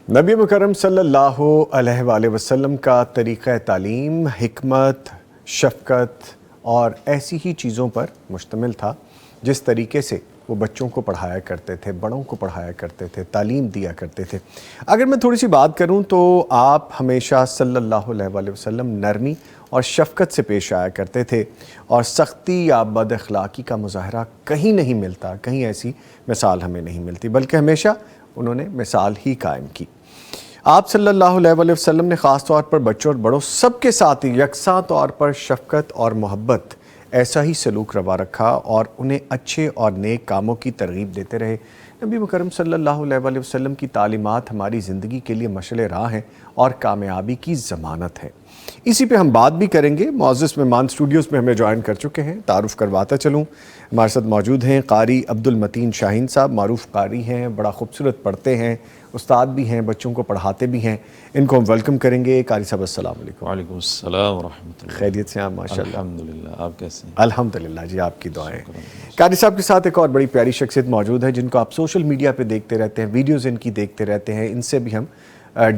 نبی مکرم صلی اللہ علیہ وآلہ وسلم کا طریقہ تعلیم حکمت، شفقت اور ایسی ہی چیزوں پر مشتمل تھا جس طریقے سے وہ بچوں کو پڑھایا کرتے تھے، بڑوں کو پڑھایا کرتے تھے، تعلیم دیا کرتے تھے۔ اگر میں تھوڑی سی بات کروں تو آپ ہمیشہ صلی اللہ علیہ وآلہ وسلم نرمی اور شفقت سے پیش آیا کرتے تھے، اور سختی یا بد اخلاقی کا مظاہرہ کہیں نہیں ملتا، کہیں ایسی مثال ہمیں نہیں ملتی، بلکہ ہمیشہ انہوں نے مثال ہی قائم کی۔ آپ صلی اللہ علیہ وآلہ وسلم نے خاص طور پر بچوں اور بڑوں سب کے ساتھ یکساں طور پر شفقت اور محبت ایسا ہی سلوک روا رکھا اور انہیں اچھے اور نیک کاموں کی ترغیب دیتے رہے۔ نبی مکرم صلی اللہ علیہ وآلہ وسلم کی تعلیمات ہماری زندگی کے لیے مشعل راہ ہیں اور کامیابی کی ضمانت ہے۔ اسی پہ ہم بات بھی کریں گے۔ معزز مہمان اسٹوڈیوز میں ہمیں جوائن کر چکے ہیں، تعارف کرواتا چلوں۔ ہمارے ساتھ موجود ہیں قاری عبدالمتین شاہین صاحب، معروف قاری ہیں، بڑا خوبصورت پڑھتے ہیں، استاد بھی ہیں، بچوں کو پڑھاتے بھی ہیں۔ ان کو ہم ویلکم کریں گے۔ قاری صاحب السلام علیکم۔ وعلیکم السلام ورحمۃ اللہ۔ خیریت سے ہیں ماشاء اللہ؟ الحمدللہ، آپ کیسے ہیں؟ الحمدللہ جی، آپ کی دعائیں۔ قاری صاحب کے ساتھ ایک اور بڑی پیاری شخصیت موجود ہے جن کو آپ سوشل میڈیا پہ دیکھتے رہتے ہیں، ویڈیوز ان کی دیکھتے رہتے ہیں۔ ان سے بھی ہم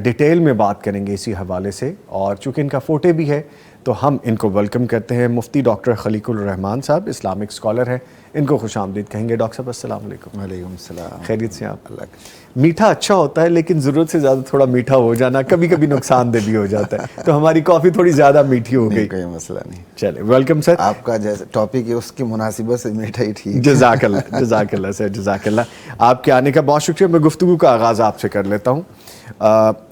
ڈیٹیل میں بات کریں گے اسی حوالے سے، اور چونکہ ان کا فوٹو بھی ہے تو ہم ان کو ویلکم کرتے ہیں۔ مفتی ڈاکٹر خلیق الرحمان صاحب اسلامک اسکالر ہیں، ان کو خوش آمدید کہیں گے۔ ڈاکٹر صاحب السلام علیکم۔ وعلیکم السلام۔ خیریت سے آپ؟ اللہ کا میٹھا اچھا ہوتا ہے لیکن ضرورت سے زیادہ تھوڑا میٹھا ہو جانا کبھی کبھی نقصان دہ بھی ہو جاتا ہے، تو ہماری کافی تھوڑی زیادہ میٹھی ہو گئی۔ کوئی مسئلہ نہیں، چلے ویلکم سر۔ آپ کا جیسے ٹاپک ہے اس کی مناسبت سے میٹھا ہی ٹھیک۔ جزاک اللہ، جزاک اللہ سر، جزاک اللہ۔ آپ کے آنے کا بہت شکریہ۔ میں گفتگو کا آغاز آپ سے کر لیتا ہوں۔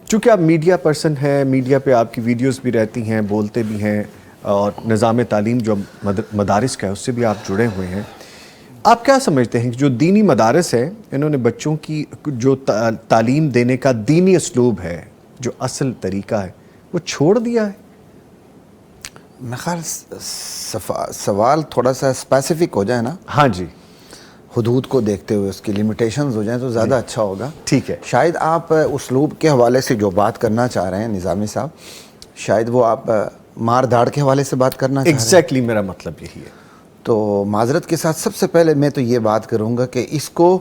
چونکہ آپ میڈیا پرسن ہیں، میڈیا پہ آپ کی ویڈیوز بھی رہتی ہیں، بولتے بھی ہیں، اور نظام تعلیم جو مدارس کا ہے اس سے بھی آپ جڑے ہوئے ہیں۔ آپ کیا سمجھتے ہیں کہ جو دینی مدارس ہیں انہوں نے بچوں کی جو تعلیم دینے کا دینی اسلوب ہے، جو اصل طریقہ ہے، وہ چھوڑ دیا ہے؟ میں خیال سوال تھوڑا سا اسپیسیفک ہو جائے نا، ہاں جی، حدود کو دیکھتے ہوئے اس کی لیمیٹیشنز ہو جائیں تو زیادہ اچھا ہوگا۔ ٹھیک ہے۔ شاید آپ اسلوب کے حوالے سے جو بات کرنا چاہ رہے ہیں نظامی صاحب، شاید وہ آپ مار دھاڑ کے حوالے سے بات کرنا چاہ رہے ہیں۔ ایگزیکٹلی میرا مطلب یہی ہے۔ تو معذرت کے ساتھ سب سے پہلے میں تو یہ بات کروں گا کہ اس کو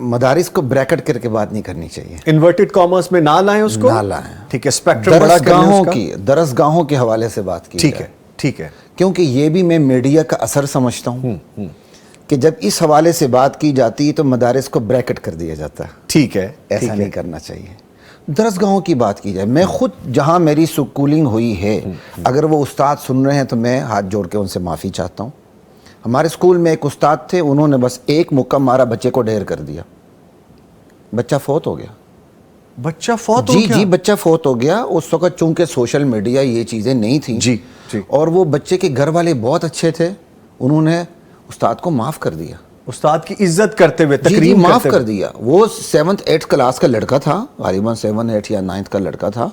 مدارس کو بریکٹ کر کے بات نہیں کرنی چاہیے، انورٹڈ کامرس میں نہ لائیں اس کو، نہ لائیں۔ ٹھیک ہے، اسپیکٹرم بڑا کریں، درسگاہوں کے حوالے سے بات کی ٹھیک ہے، ٹھیک ہے، کیونکہ یہ بھی میں میڈیا کا اثر سمجھتا ہوں کہ جب اس حوالے سے بات کی جاتی ہے تو مدارس کو بریکٹ کر دیا جاتا ہے۔ ٹھیک ہے، ایسا نہیں کرنا چاہیے۔ درسگاہوں کی بات کی جائے، میں خود جہاں میری سکولنگ ہوئی ہے، اگر وہ استاد سن رہے ہیں تو میں ہاتھ جوڑ کے ان سے معافی چاہتا ہوں۔ ہمارے اسکول میں ایک استاد تھے، انہوں نے بس ایک مکہ مارا، بچے کو ڈھیر کر دیا، بچہ فوت ہو گیا۔ بچہ فوت ہو گیا؟ جی بچہ فوت ہو گیا۔ اس وقت چونکہ سوشل میڈیا یہ چیزیں نہیں تھیں، جی جی، اور وہ بچے کے گھر والے بہت اچھے تھے، انہوں نے استاد کو معاف کر دیا، استاد کی عزت کرتے ہوئے، جی تکریم معاف کرتے کر ہوئے۔ دیا۔ وہ 7th 8th کلاس کا لڑکا تھا، غالباً 7 8 یا 9th کا لڑکا تھا۔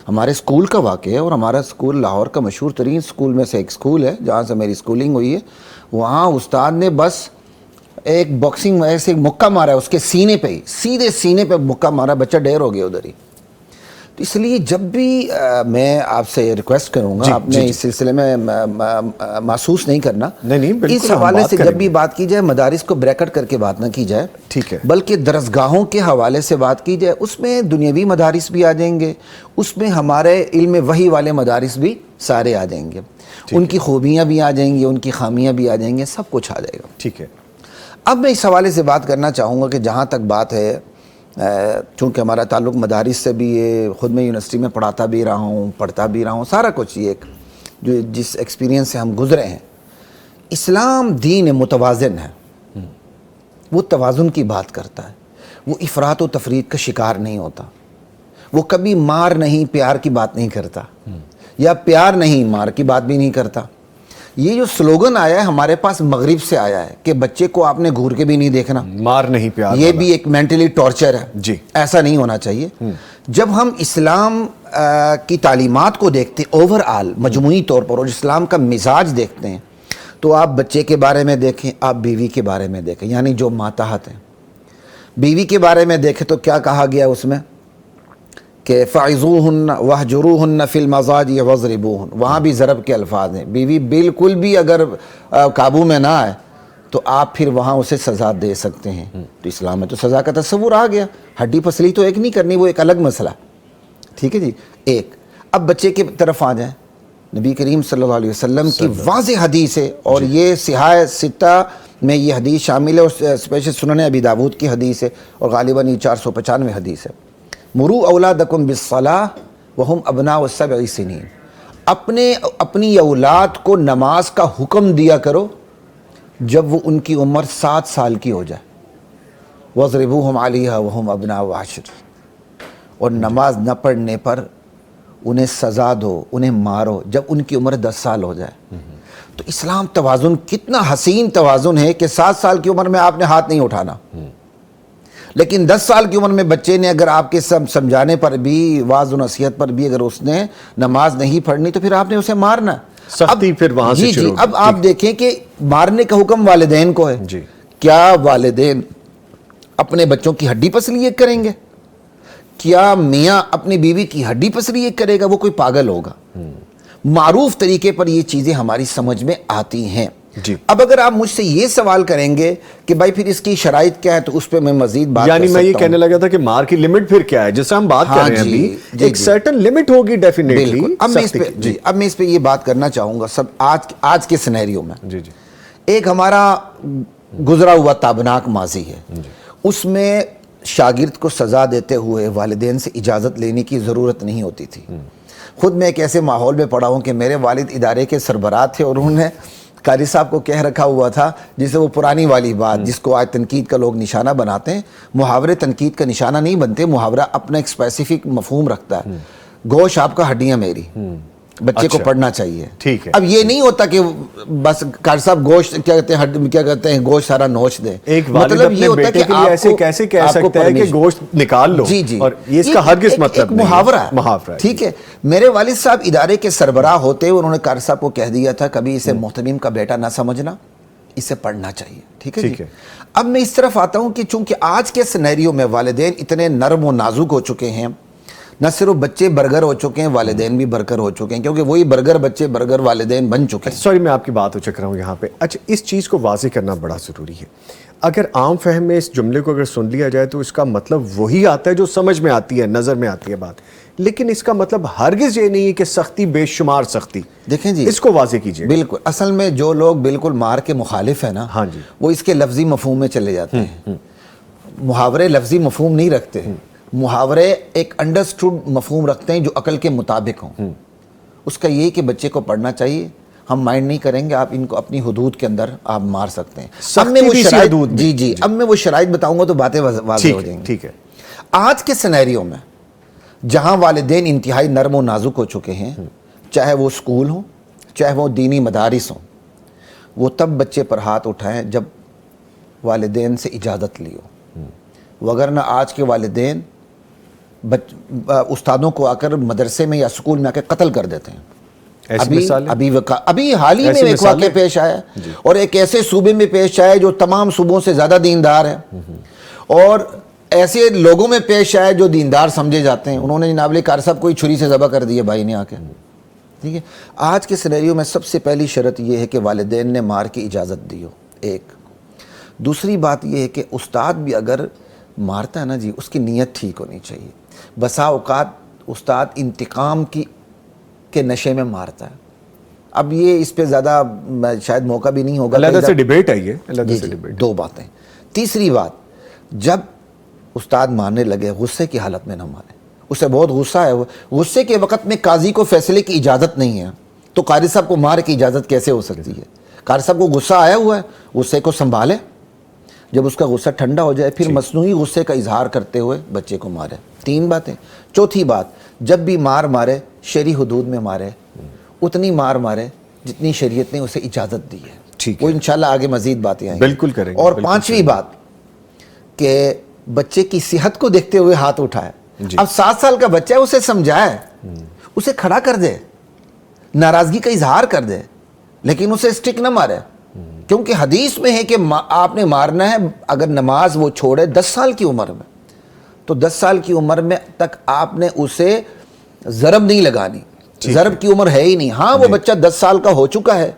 ہمارے اسکول کا واقعہ ہے، اور ہمارا اسکول لاہور کا مشہور ترین اسکول میں سے ایک اسکول ہے جہاں سے میری اسکولنگ ہوئی ہے۔ وہاں استاد نے بس ایک باکسنگ ایسے مکہ مارا ہے، اس کے سینے پہ ہی، سیدھے سینے پہ مکہ مارا، بچہ ڈیر ہو گیا ادھر ہی۔ تو اس لیے جب بھی میں آپ سے ریکویسٹ کروں گا، آپ نے اس سلسلے میں محسوس نہیں کرنا، اس حوالے سے جب بھی بات کی جائے مدارس کو بریکٹ کر کے بات نہ کی جائے، ٹھیک ہے، بلکہ درسگاہوں کے حوالے سے بات کی جائے۔ اس میں دنیاوی مدارس بھی آ جائیں گے، اس میں ہمارے علم وحی والے مدارس بھی سارے آ جائیں گے، ان کی خوبیاں بھی آ جائیں گی، ان کی خامیاں بھی آ جائیں گے، سب کچھ آ جائے گا۔ ٹھیک ہے۔ اب میں اس حوالے سے بات کرنا چاہوں گا کہ جہاں تک بات ہے، چونکہ ہمارا تعلق مدارس سے بھی ہے، خود میں یونیورسٹی میں پڑھاتا بھی رہا ہوں، پڑھتا بھی رہا ہوں، سارا کچھ یہ ایک جو جس ایکسپیرینس سے ہم گزرے ہیں۔ اسلام دین متوازن ہے، وہ توازن کی بات کرتا ہے، وہ افراط و تفریط کا شکار نہیں ہوتا، وہ کبھی مار نہیں پیار کی بات نہیں کرتا، یا پیار نہیں مار کی بات بھی نہیں کرتا۔ یہ جو سلوگن آیا ہے ہمارے پاس مغرب سے آیا ہے کہ بچے کو آپ نے گھور کے بھی نہیں دیکھنا، مار نہیں پیار، یہ بھی ایک مینٹلی ٹارچر ہے، جی، ایسا نہیں ہونا چاہیے۔ جب ہم اسلام کی تعلیمات کو دیکھتے ہیں اوور آل مجموعی طور پر، اور اسلام کا مزاج دیکھتے ہیں، تو آپ بچے کے بارے میں دیکھیں، آپ بیوی کے بارے میں دیکھیں، یعنی جو ماتحت ہیں، بیوی کے بارے میں دیکھیں تو کیا کہا گیا اس میں کہ فَعِظُوهُنَّ وَاهْجُرُوهُنَّ فِي الْمَضَاجِعِ وَاضْرِبُوهُنَّ، وہاں بھی ضرب کے الفاظ ہیں۔ بیوی بالکل بھی اگر قابو میں نہ آئے تو آپ پھر وہاں اسے سزا دے سکتے ہیں. تو اسلام میں تو سزا کا تصور آ گیا. ہڈی پسلی تو ایک نہیں کرنی، وہ ایک الگ مسئلہ. ٹھیک ہے جی. ایک اب بچے کی طرف آ جائیں. نبی کریم صلی اللہ علیہ وسلم کی واضح حدیث ہے، اور یہ صحاح ستہ میں یہ حدیث شامل ہے، اور اسپیشل سنن ابی داؤد کی حدیث ہے، اور غالباً یہ 495 حدیث ہے. مروا اولادکم بالصلاۃ وہم ابناء 7 سنین. اپنی اولاد کو نماز کا حکم دیا کرو جب وہ ان کی عمر 7 سال کی ہو جائے. وَاضْرِبُوهُمْ عَلَيْهَا وَهُمْ أَبْنَاءُ 10. اور نماز نہ پڑھنے پر انہیں سزا دو، انہیں مارو جب ان کی عمر 10 سال ہو جائے. تو اسلام توازن، کتنا حسین توازن ہے کہ 7 سال کی عمر میں آپ نے ہاتھ نہیں اٹھانا، لیکن 10 سال کی عمر میں بچے نے اگر آپ کے سمجھانے پر بھی، واعظ و نصیحت پر بھی اگر اس نے نماز نہیں پڑھنی تو پھر آپ نے اسے مارنا. سختی پھر وہاں سے شروع. اب آپ دیکھیں کہ مارنے کا حکم والدین کو ہے. جی. کیا والدین اپنے بچوں کی ہڈی پسلی ایک کریں گے؟ کیا میاں اپنی بیوی کی ہڈی پسلی ایک کرے گا؟ وہ کوئی پاگل ہوگا. معروف طریقے پر یہ چیزیں ہماری سمجھ میں آتی ہیں. جی. اب اگر آپ مجھ سے یہ سوال کریں گے کہ بھائی پھر اس کی شرائط کیا ہے، تو اس پہ میں مزید بات یعنی کر میں یہ سکتا ہوں. کہنے لگا تھا کہ مار کی لمٹ پھر کیا ہے، جس سے ہم بات کر رہے ہیں ابھی، ایک سرٹن لمٹ ہوگی ڈیفینیٹلی. بالکل. اب میں اس پہ یہ بات کرنا چاہوں گا آج کے سینیریو میں. جی جی. ایک ہمارا گزرا ہوا تابناک ماضی ہے، اس میں شاگرد کو سزا دیتے ہوئے والدین سے اجازت لینے کی ضرورت نہیں ہوتی تھی. خود میں ایک ایسے ماحول میں پڑا ہوں کہ میرے والد ادارے کے سربراہ تھے، اور انہوں نے قاری صاحب کو کہہ رکھا ہوا تھا، جسے وہ پرانی والی بات جس کو آج تنقید کا لوگ نشانہ بناتے ہیں، محاورے تنقید کا نشانہ نہیں بنتے. محاورہ اپنا ایک اسپیسیفک مفہوم رکھتا ہے. گوشت آپ کا، ہڈیاں میری. بچے کو پڑھنا چاہیے. ٹھیک ہے. اب یہ نہیں ہوتا کہ بس قاری صاحب گوشت کیا کہتے ہیں گوشت سارا نوچ دیں. ایک والد اپنے بیٹے کے لیے ایسے کیسے کہہ سکتا ہے کہ گوشت نکال لو؟ جی جی. اور یہ اس کا ہرگز مطلب نہیں ہے. محاورہ ہے. ٹھیک ہے. میرے والد صاحب ادارے کے سربراہ ہوتے ہوئے انہوں نے قاری صاحب کو کہہ دیا تھا کبھی اسے محتمیم کا بیٹا نہ سمجھنا، اسے پڑھنا چاہیے. ٹھیک ہے جی. اب میں اس طرف آتا ہوں کہ چونکہ آج کے سینیریو میں والدین اتنے نرم و نازک ہو چکے ہیں، نہ صرف بچے برگر ہو چکے ہیں، والدین بھی برگر ہو چکے ہیں، کیونکہ وہی برگر بچے برگر والدین بن چکے ہیں. سوری میں آپ کی بات ہو چک رہا ہوں یہاں پہ. اچھا، اس چیز کو واضح کرنا بڑا ضروری ہے. اگر عام فہم میں اس جملے کو اگر سن لیا جائے تو اس کا مطلب وہی آتا ہے جو سمجھ میں آتی ہے، نظر میں آتی ہے بات، لیکن اس کا مطلب ہرگز یہ نہیں ہے کہ سختی بے شمار سختی. دیکھیں جی، اس کو واضح کیجئے. بالکل. اصل میں جو لوگ بالکل مار کے مخالف ہیں نا، ہاں جی، وہ اس کے لفظی مفہوم میں چلے جاتے ہیں. محاورے لفظی مفہوم نہیں رکھتے. محاورے ایک انڈرسٹوڈ مفہوم رکھتے ہیں جو عقل کے مطابق ہوں. اس کا یہ کہ بچے کو پڑھنا چاہیے، ہم مائنڈ نہیں کریں گے، آپ ان کو اپنی حدود کے اندر آپ مار سکتے ہیں. اب میں وہ شرائط جی اب میں وہ شرائط بتاؤں گا تو باتیں واضح ہو جائیں گی. ٹھیک ہے. آج کے سینیریو میں جہاں والدین انتہائی نرم و نازک ہو چکے ہیں، چاہے وہ اسکول ہوں، چاہے وہ دینی مدارس ہوں، وہ تب بچے پر ہاتھ اٹھائیں جب والدین سے اجازت لی ہو. وگرنہ آج کے والدین استادوں کو آ کر مدرسے میں یا اسکول میں آ کے قتل کر دیتے ہیں. ابھی حال ہی میں ایک واقعہ پیش آیا، اور ایک ایسے صوبے میں پیش آیا جو تمام صوبوں سے زیادہ دیندار ہے، اور ایسے لوگوں میں پیش آئے جو دیندار سمجھے جاتے ہیں. انہوں نے جناب علی قاری صاحب کوئی چھری سے ذبح کر دیا بھائی نے آ کے. ٹھیک ہے. آج کے سینیریو میں سب سے پہلی شرط یہ ہے کہ والدین نے مار کی اجازت دی ہو. ایک. دوسری بات یہ ہے کہ استاد بھی اگر مارتا ہے نا جی، اس کی نیت ٹھیک ہونی چاہیے. بسا اوقات استاد انتقام کے نشے میں مارتا ہے. اب یہ اس پہ زیادہ شاید موقع بھی نہیں ہوگا. علیحدہ سے ڈیبیٹ ہے یہ، علیحدہ سے ڈیبیٹ. دو باتیں. تیسری بات، جب استاد مارنے لگے غصے کی حالت میں نہ مارے. اسے بہت غصہ ہے، غصے کے وقت میں قاضی کو فیصلے کی اجازت نہیں ہے، تو قاری صاحب کو مار کی اجازت کیسے ہو سکتی ہے؟ قاری صاحب کو غصہ آیا ہوا ہے، غصے کو سنبھالے، جب اس کا غصہ ٹھنڈا ہو جائے پھر مصنوعی غصے کا اظہار کرتے ہوئے بچے کو مارے. 3 باتیں. چوتھی بات، جب بھی مارے شرعی حدود میں مارے، اتنی مارے جتنی شریعت نے اسے اجازت دی ہے. وہ انشاءاللہ آگے مزید باتیں آئیں. بالکل کریں گے. اور 5ویں بات کہ بچے کی صحت کو دیکھتے ہوئے ہاتھ اٹھائے. اب 7 سال کا بچہ ہے، اسے سمجھائے، اسے کھڑا کر دے، ناراضگی کا اظہار کر دے، لیکن اسے اسٹک نہ مارے. کیونکہ حدیث میں ہے کہ آپ نے مارنا ہے اگر نماز وہ چھوڑے 10 سال کی عمر میں، تو 10 سال کی عمر میں تک آپ نے اسے ضرب نہیں لگانی. ضرب کی عمر ہے ہی نہیں. ہاں وہ بچہ 10 سال کا ہو چکا ہے،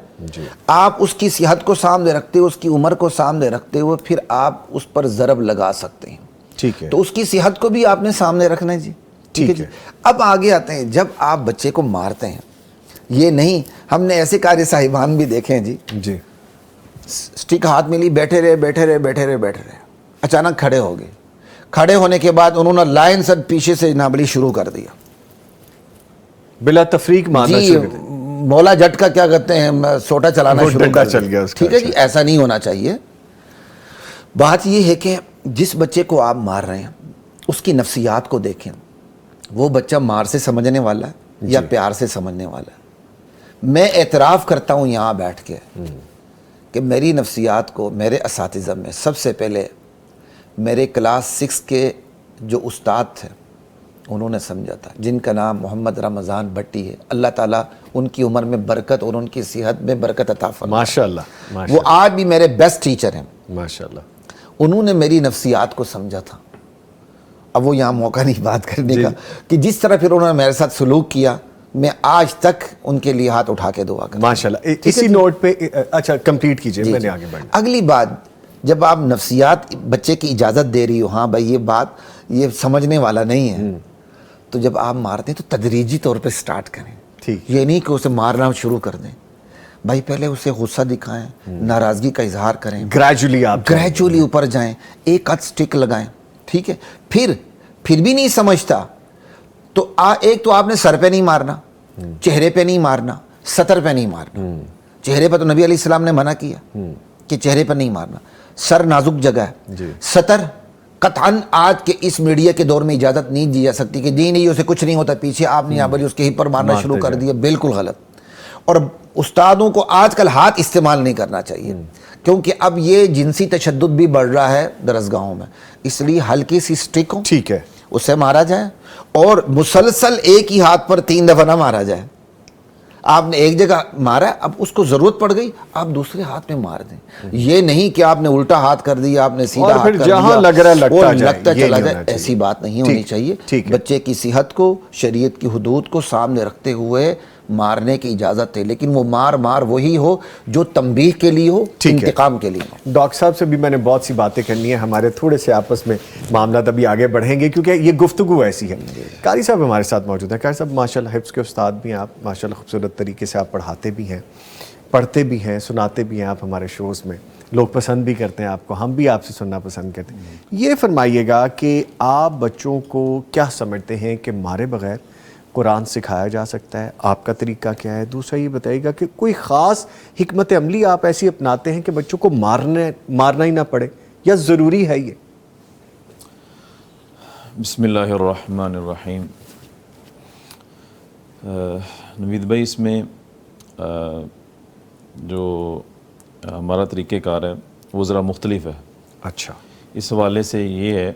آپ اس کی صحت کو سامنے رکھتے ہوئے، اس کی عمر کو سامنے رکھتے ہوئے پھر آپ اس پر ضرب لگا سکتے ہیں. ٹھیک ہے. تو اس کی صحت کو بھی آپ نے سامنے رکھنا ہے جی. ٹھیک ہے جی. اب آگے آتے ہیں، جب آپ بچے کو مارتے ہیں، یہ نہیں، ہم نے ایسے قاری صاحبان بھی دیکھے ہیں جی، سٹک ہاتھ میں لی، بیٹھے رہے، اچانک کھڑے ہو گئے. کھڑے ہونے کے بعد انہوں نے لائن سے پیچھے سے نابلی شروع کر دیا، بلا تفریق مارنا جی. شروع کر دیا. مولا جٹ کا کیا کہتے ہیں، سوٹا چلانا وہ شروع ڈنڈا کر چل دیا. گیا اس کا. ٹھیک ہے جی. ایسا نہیں ہونا چاہیے. بات یہ ہے کہ جس بچے کو آپ مار رہے ہیں اس کی نفسیات کو دیکھیں. وہ بچہ مار سے سمجھنے والا ہے یا پیار سے سمجھنے والا ہے. میں اعتراف کرتا ہوں یہاں بیٹھ کے کہ میری نفسیات کو میرے اساتذہ میں سب سے پہلے میرے کلاس 6 کے جو استاد تھے انہوں نے سمجھا تھا، جن کا نام محمد رمضان بھٹی ہے. اللہ تعالیٰ ان کی عمر میں برکت اور ان کی صحت میں برکت عطا فرمائے. ماشاءاللہ. وہ آج بھی میرے بیسٹ ٹیچر ہیں. ماشاءاللہ. انہوں نے میری نفسیات کو سمجھا تھا. اب وہ یہاں موقع نہیں بات کرنے کا کہ جس طرح پھر انہوں نے میرے ساتھ سلوک کیا، میں آج تک ان کے لیے ہاتھ اٹھا کے دعا کرتا ہوں. ماشاءاللہ. اسی نوٹ پہ اچھا کمپلیٹ کیجئے، میں نے آگے بڑھنا. اگلی بات، جب آپ نفسیات بچے کی اجازت دے رہی ہو، ہاں بھائی یہ بات یہ سمجھنے والا نہیں ہے، تو جب آپ مارتے ہیں تو تدریجی طور پہ سٹارٹ کریں. ٹھیک. یہ نہیں کہ اسے مارنا شروع کر دیں. بھائی پہلے اسے غصہ دکھائیں، ناراضگی کا اظہار کریں، گریجولی اوپر جائیں، ایک آدھ سٹک لگائیں. ٹھیک ہے. پھر بھی نہیں سمجھتا تو ایک تو آپ نے سر پہ نہیں مارنا، چہرے پہ نہیں مارنا، سطر پہ نہیں مارنا. چہرے پہ تو نبی علیہ السلام نے منع کیا کہ چہرے پر نہیں مارنا. سر نازک جگہ ہے. سطر قطعاً آج کے اس میڈیا کے دور میں اجازت نہیں دی جا سکتی کہ نہیں اسے کچھ نہیں ہوتا، پیچھے آپ نے اس کے ہپ پر مارنا شروع کر دیا. بالکل غلط. اور استادوں کو آج کل ہاتھ استعمال نہیں کرنا چاہیے، کیونکہ اب یہ جنسی تشدد بھی بڑھ رہا ہے درسگاہوں میں. اس لیے ہلکی سی سٹک ہو، ٹھیک ہے، اسے مارا جائے، اور مسلسل ایک ہی ہاتھ پر 3 دفعہ نہ مارا جائے. آپ نے ایک جگہ مارا، اب اس کو ضرورت پڑ گئی آپ دوسرے ہاتھ میں مار دیں. یہ نہیں کہ آپ نے الٹا ہاتھ کر دیا، آپ نے سیدھا ہاتھ کر دیا جہاں لگ رہا اور لگتا چلا جائے. ایسی بات نہیں ہونی چاہیے. بچے کی صحت کو، شریعت کی حدود کو سامنے رکھتے ہوئے مارنے کی اجازت ہے، لیکن وہ مار وہی ہو جو تنبیہ کے لیے ہو، انتقام کے لیے ہو. ڈاکٹر صاحب سے بھی میں نے بہت سی باتیں کرنی ہے، ہمارے تھوڑے سے آپس میں معاملات ابھی آگے بڑھیں گے کیونکہ یہ گفتگو ایسی ہے. قاری صاحب ہمارے ساتھ موجود ہیں. قاری صاحب ماشاءاللہ حفظ کے استاد بھی ہیں آپ، ماشاءاللہ خوبصورت طریقے سے آپ پڑھاتے بھی ہیں، پڑھتے بھی ہیں، سناتے بھی ہیں آپ ہمارے شوز میں. لوگ پسند بھی کرتے ہیں آپ کو، ہم بھی آپ سے سننا پسند کرتے ہیں. یہ فرمائیے گا کہ آپ بچوں کو کیا سمجھتے ہیں کہ مارے بغیر قرآن سکھایا جا سکتا ہے؟ آپ کا طریقہ کیا ہے؟ دوسرا یہ بتائیے گا کہ کوئی خاص حکمت عملی آپ ایسی اپناتے ہیں کہ بچوں کو مارنا ہی نہ پڑے، یا ضروری ہے یہ؟ بسم اللہ الرحمن الرحیم. نوید بھائی، اس میں جو ہمارا طریقہ کار ہے وہ ذرا مختلف ہے. اچھا. اس حوالے سے یہ ہے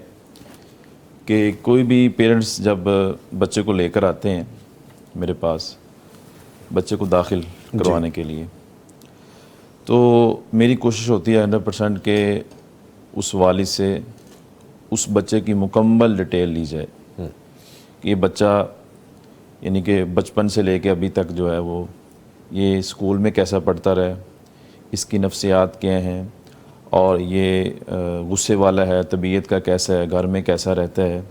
کہ کوئی بھی پیرنٹس جب بچے کو لے کر آتے ہیں میرے پاس بچے کو داخل کروانے کے لیے، تو میری کوشش ہوتی ہے 100% کہ اس والد سے اس بچے کی مکمل ڈیٹیل لی جائے کہ یہ بچہ یعنی کہ بچپن سے لے کے ابھی تک جو ہے وہ یہ اسکول میں کیسا پڑھتا رہا، اس کی نفسیات کیا ہیں، اور یہ غصے والا ہے، طبیعت کا کیسا ہے، گھر میں کیسا رہتا ہے.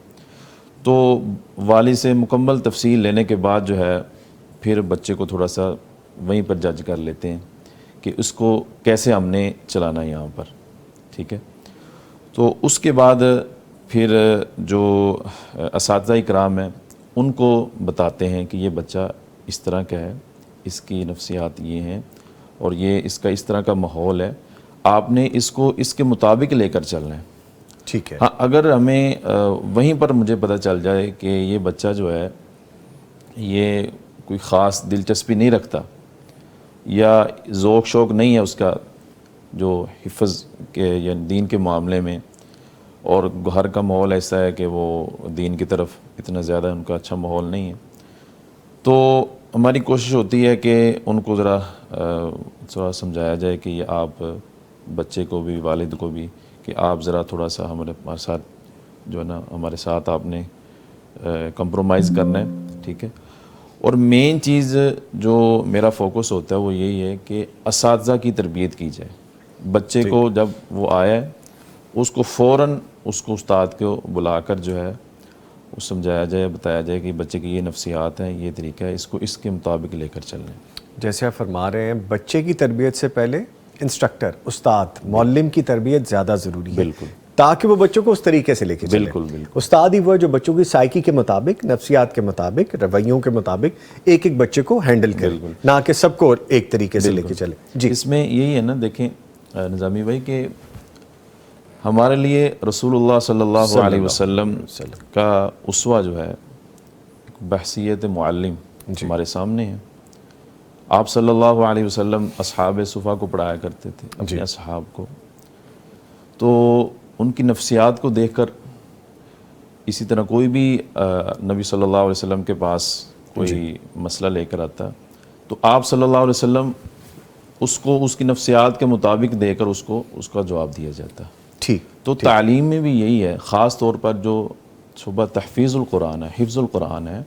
تو والد سے مکمل تفصیل لینے کے بعد جو ہے پھر بچے کو تھوڑا سا وہیں پر جج کر لیتے ہیں کہ اس کو کیسے ہم نے چلانا ہے یہاں پر. ٹھیک ہے. تو اس کے بعد پھر جو اساتذہ اکرام ہیں ان کو بتاتے ہیں کہ یہ بچہ اس طرح کا ہے، اس کی نفسیات یہ ہیں، اور یہ اس کا اس طرح کا ماحول ہے، آپ نے اس کو اس کے مطابق لے کر چلنا ہے. ٹھیک ہے. ہاں، اگر ہمیں وہیں پر مجھے پتہ چل جائے کہ یہ بچہ جو ہے یہ کوئی خاص دلچسپی نہیں رکھتا یا ذوق شوق نہیں ہے اس کا جو حفظ کے یا دین کے معاملے میں، اور گھر کا ماحول ایسا ہے کہ وہ دین کی طرف اتنا زیادہ ان کا اچھا ماحول نہیں ہے، تو ہماری کوشش ہوتی ہے کہ ان کو ذرا سمجھایا جائے کہ یہ آپ بچے کو بھی، والد کو بھی، کہ آپ ذرا تھوڑا سا ہمارے ساتھ جو ہے نا ہمارے ساتھ آپ نے کمپرومائز کرنا ہے. ٹھیک ہے. اور مین چیز جو میرا فوکس ہوتا ہے وہ یہی ہے کہ اساتذہ کی تربیت کی جائے. بچے کو جب وہ آیا اس کو فوراً اس کو استاد کو بلا کر جو ہے وہ سمجھایا جائے, بتایا جائے کہ بچے کی یہ نفسیات ہیں, یہ طریقہ ہے, اس کو اس کے مطابق لے کر چلیں. جیسے آپ فرما رہے ہیں بچے کی تربیت سے پہلے انسٹرکٹر, استاد, معلم کی تربیت زیادہ ضروری ہے, بالکل, تاکہ وہ بچوں کو اس طریقے سے لے کے چلے. بالکل بالکل. استاد ہی وہ ہے جو بچوں کی سائیکی کے مطابق, نفسیات کے مطابق, رویوں کے مطابق ایک ایک بچے کو ہینڈل کرے, نہ کہ سب کو ایک طریقے سے لے کے چلے. جی, اس میں یہی ہے نا, دیکھیں نظامی بھائی کہ ہمارے لیے رسول اللہ صلی اللہ علیہ وسلم کا اسوہ جو ہے بحثیت معلم ہمارے سامنے ہے. آپ صلی اللہ علیہ وسلم اصحاب صفا کو پڑھایا کرتے تھے, اپنے اصحاب کو, تو ان کی نفسیات کو دیکھ کر اسی طرح کوئی بھی نبی صلی اللہ علیہ وسلم کے پاس کوئی مسئلہ لے کر آتا تو آپ صلی اللہ علیہ وسلم اس کو اس کی نفسیات کے مطابق دے کر اس کو اس کا جواب دیا جاتا. ٹھیک. تو تعلیم میں بھی یہی ہے, خاص طور پر جو صبح تحفیظ القرآن ہے, حفظ القرآن ہے,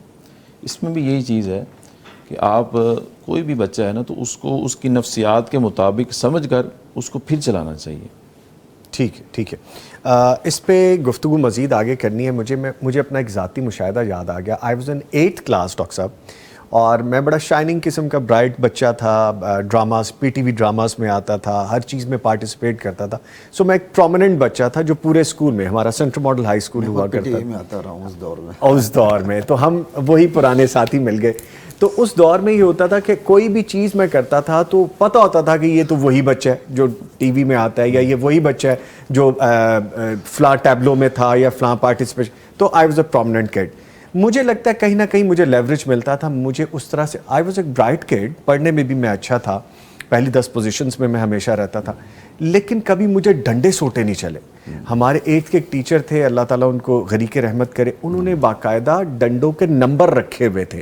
اس میں بھی یہی چیز ہے کہ آپ کوئی بھی بچہ ہے نا تو اس کو اس کی نفسیات کے مطابق سمجھ کر اس کو پھر چلانا چاہیے. ٹھیک ہے, ٹھیک ہے. اس پہ گفتگو مزید آگے کرنی ہے. مجھے اپنا ایک ذاتی مشاہدہ یاد آ گیا. I was in 8th class doctor صاحب, اور میں بڑا شائننگ قسم کا برائٹ بچہ تھا, dramas, P T V dramas میں آتا تھا, ہر چیز میں پارٹیسپیٹ کرتا تھا. سو میں ایک پرومیننٹ بچہ تھا جو پورے اسکول میں, ہمارا سینٹرل ماڈل ہائی اسکول ہوا کرتا تھا اس دور میں, تو ہم وہی پرانے ساتھی مل گئے. تو اس دور میں یہ ہوتا تھا کہ کوئی بھی چیز میں کرتا تھا تو پتہ ہوتا تھا کہ یہ تو وہی بچہ ہے جو ٹی وی میں آتا ہے, یا یہ وہی بچہ ہے جو فلاں ٹیبلو میں تھا یا فلاں پارٹیسپیشن. تو آئی واز اے پرومیننٹ کڈ. مجھے لگتا ہے کہیں نہ کہیں مجھے لیوریج ملتا تھا, مجھے اس طرح سے. آئی واز اے برائٹ کڈ, پڑھنے میں بھی میں اچھا تھا, پہلی 10 پوزیشنز میں ہمیشہ رہتا تھا, لیکن کبھی مجھے ڈنڈے سوٹے نہیں چلے. ہمارے 8th کے ایک ٹیچر تھے, اللہ تعالیٰ ان کو غریق رحمت کرے, انہوں نے باقاعدہ ڈنڈوں کے نمبر رکھے ہوئے تھے.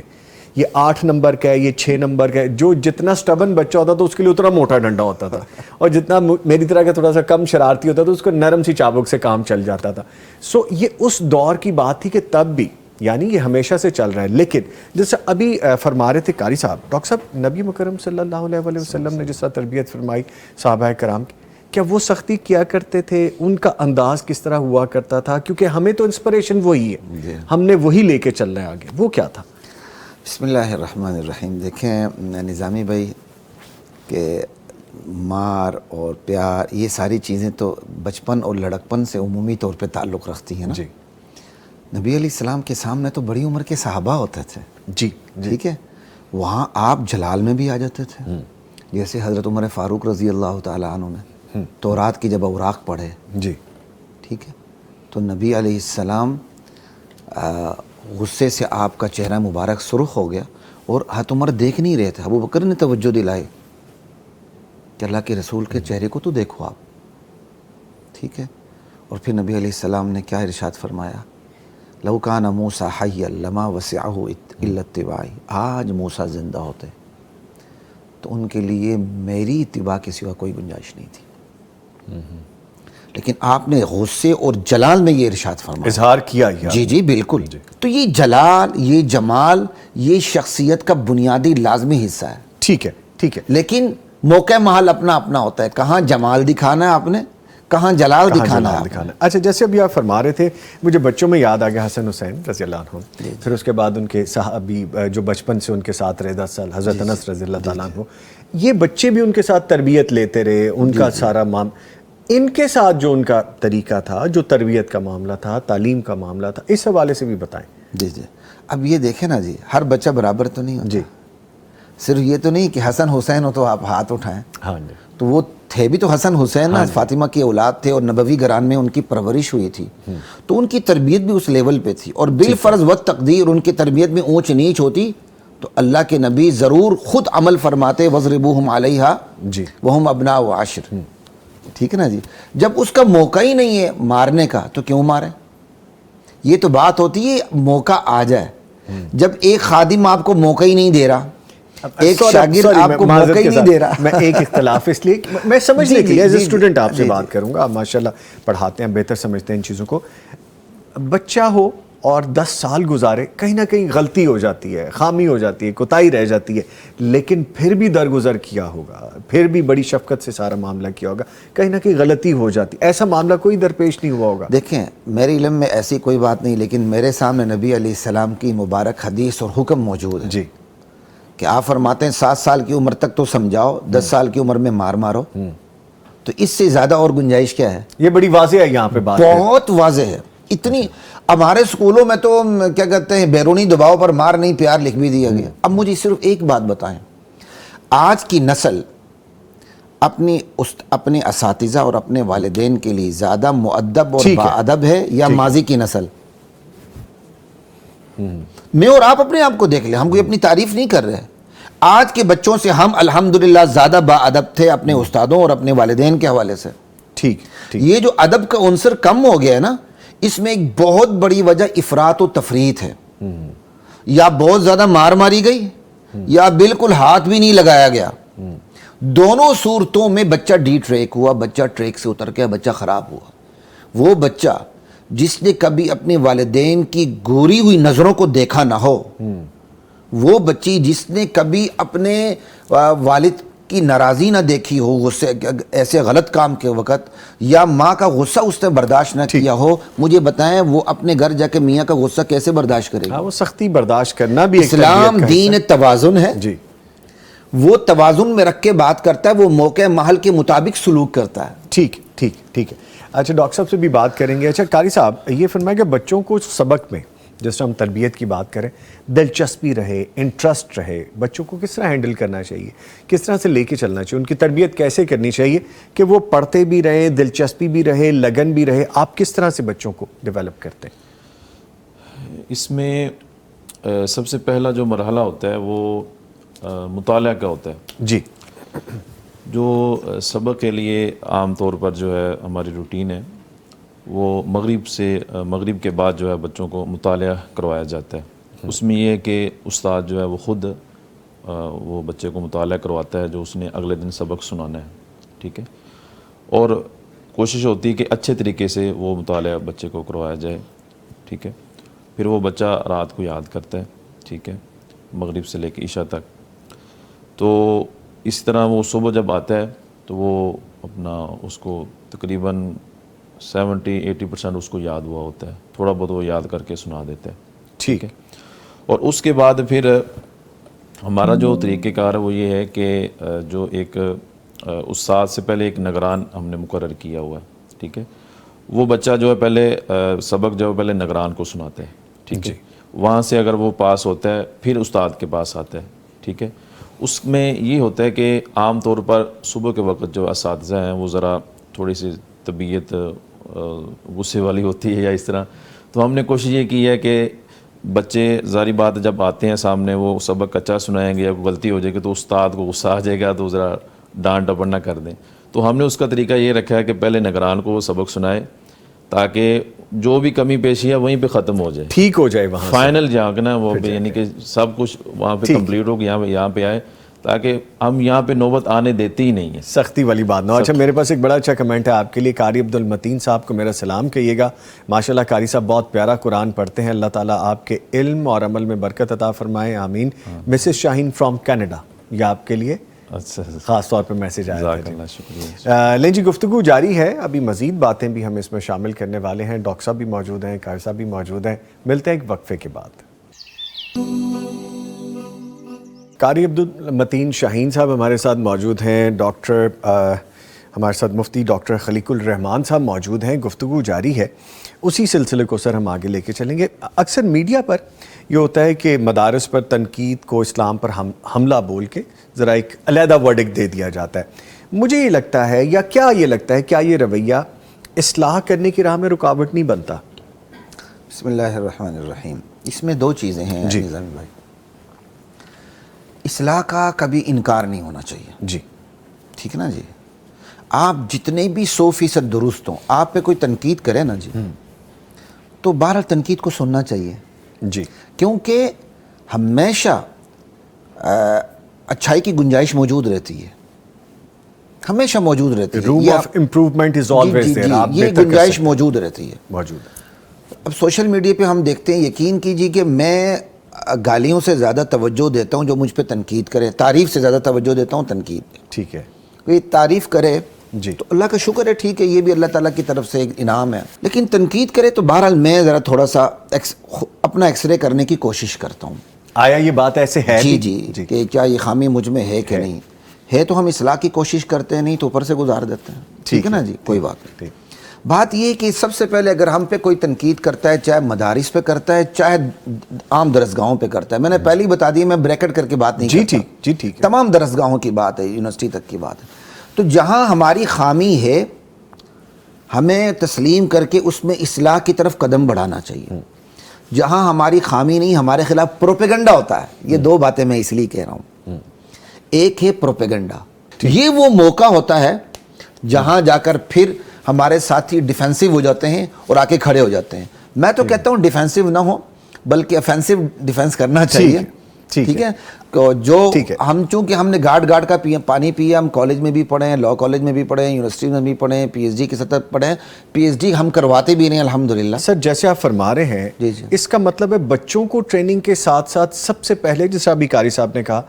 یہ 8 نمبر کا ہے, یہ 6 نمبر کا ہے. جو جتنا سٹبن بچہ ہوتا تھا اس کے لیے اتنا موٹا ڈنڈا ہوتا تھا, اور جتنا میری طرح کا تھوڑا سا کم شرارتی ہوتا تھا اس کو نرم سی چابک سے کام چل جاتا تھا. سو یہ اس دور کی بات تھی کہ تب بھی, یعنی یہ ہمیشہ سے چل رہا ہے. لیکن جیسے ابھی فرما رہے تھے قاری صاحب, ڈاکٹر صاحب, نبی مکرم صلی اللہ علیہ وسلم نے جس طرح تربیت فرمائی صحابہ کرام کی, کیا وہ سختی کیا کرتے تھے؟ ان کا انداز کس طرح ہوا کرتا تھا؟ کیونکہ ہمیں تو انسپریشن وہی ہے, ہم نے وہی لے کے چلنا ہے آگے. وہ کیا تھا؟ بسم اللہ الرحمن الرحیم. دیکھیں نظامی بھائی کہ مار اور پیار یہ ساری چیزیں تو بچپن اور لڑکپن سے عمومی طور پہ تعلق رکھتی ہیں نا. جی. نبی علیہ السلام کے سامنے تو بڑی عمر کے صحابہ ہوتے تھے. جی. ٹھیک ہے, وہاں آپ جلال میں بھی آ جاتے تھے. جیسے حضرت عمر فاروق رضی اللہ تعالیٰ عنہ نے تورات کی جب اوراق پڑھے, جی, ٹھیک ہے, تو نبی علیہ السلام غصے سے آپ کا چہرہ مبارک سرخ ہو گیا, اور حضرت عمر دیکھ نہیں رہے تھے. ابو بکر نے توجہ دلائی کہ اللہ کے رسول کے چہرے کو تو دیکھو آپ. ٹھیک ہے, اور پھر نبی علیہ السلام نے کیا ارشاد فرمایا, لو کان موسیٰ حیا لما وسعہ الا اتباعی. آج موسیٰ زندہ ہوتے تو ان کے لیے میری اتباع کے سوا کوئی گنجائش نہیں تھی. لیکن آپ نے غصے اور جلال میں یہ ارشاد فرمایا, اظہار کیا. جی جی بالکل. تو یہ جلال, یہ جمال, یہ شخصیت کا بنیادی لازمی حصہ ہے. ٹھیک ہے, ٹھیک ہے. لیکن موقع محل اپنا اپنا ہوتا ہے, کہاں جمال دکھانا ہے آپ نے, کہاں جلال دکھانا ہے. اچھا, جیسے ابھی آپ فرما رہے تھے, مجھے بچوں میں یاد آ گیا حسن حسین رضی اللہ عنہ, پھر اس کے بعد ان کے صحابی جو بچپن سے ان کے ساتھ رہے 10 سال, حضرت انس رضی اللہ تعالیٰ عنہ, یہ بچے بھی ان کے ساتھ تربیت لیتے رہے, ان کا سارا ان کے ساتھ جو ان کا طریقہ تھا, جو تربیت کا معاملہ تھا, تعلیم کا معاملہ تھا, اس حوالے سے بھی بتائیں. جی جی. اب یہ دیکھیں نا جی, ہر بچہ برابر تو نہیں ہوتا. جی. صرف یہ تو نہیں کہ حسن حسین ہو تو آپ ہاتھ اٹھائیں. ہاں جی. تو وہ تھے بھی تو حسن حسین نا, فاطمہ کی اولاد تھے, اور نبوی گھران میں ان کی پرورش ہوئی تھی, تو ان کی تربیت بھی اس لیول پہ تھی. اور بالفرض و تقدیر ان کی تربیت میں اونچ نیچ ہوتی تو اللہ کے نبی ضرور خود عمل فرماتے, وَضْرِبُوهُمْ عَلَيْهَا وَهُمْ أَبْنَاءُ عَشْرٍ. ٹھیک ہے نا جی. جب اس کا موقع ہی نہیں ہے مارنے کا تو کیوں مارے؟ یہ تو بات ہوتی ہے موقع آ جائے. جب ایک خادم آپ کو موقع ہی نہیں دے رہا, ایک شاگرد آپ کو موقع ہی نہیں دے رہا. میں ایک اختلاف اس لیے میں سمجھنے کے لیے ایز اے اسٹوڈنٹ آپ سے بات کروں گا, آپ ماشاءاللہ پڑھاتے ہیں, بہتر سمجھتے ہیں ان چیزوں کو. بچہ ہو اور 10 سال گزارے، کہیں نہ کہیں غلطی ہو جاتی ہے، خامی ہو جاتی ہے، کوتاہی رہ جاتی ہے، لیکن پھر بھی درگزر کیا ہوگا، پھر بھی بڑی شفقت سے سارا معاملہ کیا ہوگا، کہیں نہ کہیں غلطی ہو جاتی، ایسا معاملہ کوئی درپیش نہیں ہوا ہوگا؟ دیکھیں میرے علم میں ایسی کوئی بات نہیں، لیکن میرے سامنے نبی علیہ السلام کی مبارک حدیث اور حکم موجود ہے جی، کہ آپ فرماتے ہیں 7 سال کی عمر تک تو سمجھاؤ، 10 سال کی عمر میں مار مارو. تو اس سے زیادہ اور گنجائش کیا ہے؟ یہ بڑی واضح ہے یہاں پہ بات. بہت واضح ہے. اتنی ہمارے اسکولوں میں تو کیا کہتے ہیں بیرونی دباؤ پر مار نہیں پیار لکھ بھی دیا گیا. اب مجھے صرف ایک بات بتائیں، آج کی نسل اپنے اساتذہ اور اپنے والدین کے لیے زیادہ مؤدب اور باادب ہے یا ماضی کی نسل؟ میں اور آپ اپنے آپ کو دیکھ لیں، ہم کوئی اپنی تعریف نہیں کر رہے. آج کے بچوں سے ہم الحمدللہ زیادہ باادب تھے اپنے استادوں اور اپنے والدین کے حوالے سے. ٹھیک. یہ جو ادب کا عنصر کم ہو گیا ہے نا، اس میں ایک بہت بڑی وجہ افراط و تفریط ہے. یا بہت زیادہ مار ماری گئی یا بالکل ہاتھ بھی نہیں لگایا گیا. دونوں صورتوں میں بچہ ڈی ٹریک ہوا، بچہ ٹریک سے اتر گیا، بچہ خراب ہوا. وہ بچہ جس نے کبھی اپنے والدین کی گوری ہوئی نظروں کو دیکھا نہ ہو، وہ بچی جس نے کبھی اپنے والد کی ناراضی نہ دیکھی ہو غصے ایسے غلط کام کے وقت، یا ماں کا غصہ اس نے برداشت نہ کیا ہو، مجھے بتائیں وہ اپنے گھر جا کے میاں کا غصہ کیسے برداشت کرے گا؟ وہ سختی برداشت کرنا بھی اسلام دین توازن ہے. جی، وہ توازن میں رکھ کے بات کرتا ہے، وہ موقع محل کے مطابق سلوک کرتا ہے. ٹھیک ہے. اچھا ڈاکٹر صاحب سے بھی بات کریں گے. اچھا قاری صاحب یہ فرمائیں کہ بچوں کو سبق میں جس طرح ہم تربیت کی بات کریں، دلچسپی رہے، انٹرسٹ رہے، بچوں کو کس طرح ہینڈل کرنا چاہیے، کس طرح سے لے کے چلنا چاہیے، ان کی تربیت کیسے کرنی چاہیے کہ وہ پڑھتے بھی رہیں، دلچسپی بھی رہے، لگن بھی رہے؟ آپ کس طرح سے بچوں کو ڈیولپ کرتے ہیں؟ اس میں سب سے پہلا جو مرحلہ ہوتا ہے وہ مطالعہ کا ہوتا ہے. جی. جو سبق کے لیے عام طور پر جو ہے ہماری روٹین ہے وہ مغرب کے بعد جو ہے بچوں کو مطالعہ کروایا جاتا ہے. اس میں یہ ہے کہ استاد جو ہے وہ خود وہ بچے کو مطالعہ کرواتا ہے جو اس نے اگلے دن سبق سنانا ہے. ٹھیک ہے. اور کوشش ہوتی ہے کہ اچھے طریقے سے وہ مطالعہ بچے کو کروایا جائے. ٹھیک ہے. پھر وہ بچہ رات کو یاد کرتا ہے. ٹھیک ہے. مغرب سے لے کے عشاء تک. تو اس طرح وہ صبح جب آتا ہے تو وہ اپنا اس کو تقریباً 70-80% اس کو یاد ہوا ہوتا ہے. تھوڑا بہت وہ یاد کر کے سنا دیتا ہے. ٹھیک ہے. اور اس کے بعد پھر ہمارا جو طریقہ کار ہے وہ یہ ہے کہ جو ایک استاد سے پہلے ایک نگران ہم نے مقرر کیا ہوا ہے. ٹھیک ہے. وہ بچہ جو ہے پہلے سبق جو ہے پہلے نگران کو سناتے ہیں. ٹھیک ہے. وہاں سے اگر وہ پاس ہوتا ہے پھر استاد کے پاس آتا ہے. ٹھیک ہے. اس میں یہ ہوتا ہے کہ عام طور پر صبح کے وقت جو اساتذہ ہیں وہ ذرا تھوڑی سی طبیعت غصے والی ہوتی ہے یا اس طرح. تو ہم نے کوشش یہ کی ہے کہ بچے ظاہری بات جب آتے ہیں سامنے وہ سبق اچھا سنائیں گے یا غلطی ہو جائے گی تو استاد کو غصہ آ جائے گا تو ذرا ڈانٹ ڈپٹ نہ کر دیں. تو ہم نے اس کا طریقہ یہ رکھا ہے کہ پہلے نگران کو وہ سبق سنائے تاکہ جو بھی کمی پیشی ہے وہیں پہ ختم ہو جائے, ٹھیک ہو جائے, وہاں فائنل جا کے نا وہ یعنی کہ سب کچھ وہاں پہ کمپلیٹ ہو کہ یہاں پہ آئے تاکہ ہم یہاں پہ نوبت آنے دیتے ہی نہیں ہے, سختی والی بات نہ. اچھا میرے پاس ایک بڑا اچھا کمنٹ ہے آپ کے لیے, قاری عبدالمتین صاحب کو میرا سلام کہیے گا. ماشاءاللہ قاری صاحب بہت پیارا قرآن پڑھتے ہیں, اللہ تعالیٰ آپ کے علم اور عمل میں برکت عطا فرمائے, آمین. مسز شاہین فرام کینیڈا, یہ آپ کے لیے خاص طور پہ میسیج آیا ہے. لیں جی, گفتگو جاری ہے, ابھی مزید باتیں بھی ہم اس میں شامل کرنے والے ہیں. ڈاکٹر صاحب بھی موجود ہیں, قاری صاحب بھی موجود ہیں, ملتے ہیں ایک وقفے کے بعد. قاری عبدالمتین شاہین صاحب ہمارے ساتھ موجود ہیں, ڈاکٹر ہمارے ساتھ مفتی ڈاکٹر خلیق الرحمان صاحب موجود ہیں. گفتگو جاری ہے, اسی سلسلے کو سر ہم آگے لے کے چلیں گے. اکثر میڈیا پر یہ ہوتا ہے کہ مدارس پر تنقید کو اسلام پر حملہ بول کے ذرا ایک علیحدہ ورڈک دے دیا جاتا ہے. مجھے یہ لگتا ہے یا کیا یہ لگتا ہے, کیا یہ رویہ اصلاح کرنے کی راہ میں رکاوٹ نہیں بنتا؟ بسم اللہ الرحمن الرحیم. اس میں دو چیزیں ہیں نظامی بھائی. اصلاح کا کبھی انکار نہیں ہونا چاہیے, جی ٹھیک ہے نا جی. آپ جتنے بھی 100% درست ہوں, آپ پہ کوئی تنقید کرے نا جی, تو بہرحال تنقید کو سننا چاہیے جی, کیونکہ ہمیشہ اچھائی کی گنجائش موجود رہتی ہے, ہمیشہ موجود رہتی ہے. Room of improvement is always there, یہ گنجائش موجود رہتی ہے. موجود. اب سوشل میڈیا پہ ہم دیکھتے ہیں, یقین کیجیے کہ میں گالیوں سے زیادہ توجہ دیتا ہوں جو مجھ پہ تنقید کرے, تعریف سے زیادہ توجہ دیتا ہوں تنقید پہ. ٹھیک ہے, کوئی تعریف کرے جی تو اللہ کا شکر ہے, ٹھیک ہے, یہ بھی اللہ تعالیٰ کی طرف سے ایک انعام ہے, لیکن تنقید کرے تو بہرحال میں ذرا تھوڑا سا اپنا ایکس رے کرنے کی کوشش کرتا ہوں. آیا یہ بات ایسے ہے جی بھی؟ جی کہ کیا یہ خامی مجھ میں ہے کہ نہیں ہے, تو ہم اصلاح کی کوشش کرتے ہیں, نہیں تو اوپر سے گزار دیتے ہیں. ٹھیک ہے نا جی, کوئی بات نہیں. بات یہ ہے کہ سب سے پہلے اگر ہم پہ کوئی تنقید کرتا ہے, چاہے مدارس پہ کرتا ہے, چاہے عام درسگاہوں پہ کرتا ہے, میں نے پہلے ہی بتا دی, میں بریکٹ کر کے بات نہیں کرتا, جی ٹھیک ہے, تمام درسگاہوں کی بات ہے, یونیورسٹی تک کی بات ہے. تو جہاں ہماری خامی ہے ہمیں تسلیم کر کے اس میں اصلاح کی طرف قدم بڑھانا چاہیے. جہاں ہماری خامی نہیں, ہمارے خلاف پروپیگنڈا ہوتا ہے. یہ دو باتیں میں اس لیے کہہ رہا ہوں. ایک ہے پروپیگنڈا, یہ وہ موقع ہوتا ہے جہاں جا کر پھر ہمارے ساتھی ڈیفینسو ہو جاتے ہیں اور آ کے کھڑے ہو جاتے ہیں. میں تو کہتا ہوں ڈیفینسو نہ ہو بلکہ افینسو ڈیفینس کرنا چاہیے. ٹھیک ہے, جو ہم چونکہ ہم نے گاڑ کا پانی پیا, ہم کالج میں بھی پڑھے ہیں, لاء کالج میں بھی پڑھے ہیں, یونیورسٹی میں بھی پڑھے ہیں, پی ایچ ڈی کی سطح پڑھے ہیں, پی ایچ ڈی ہم کرواتے بھی نہیں الحمدللہ. سر جیسے آپ فرما رہے ہیں اس کا مطلب ہے بچوں کو ٹریننگ کے ساتھ ساتھ سب سے پہلے جیسے ابھی قاری صاحب نے کہا,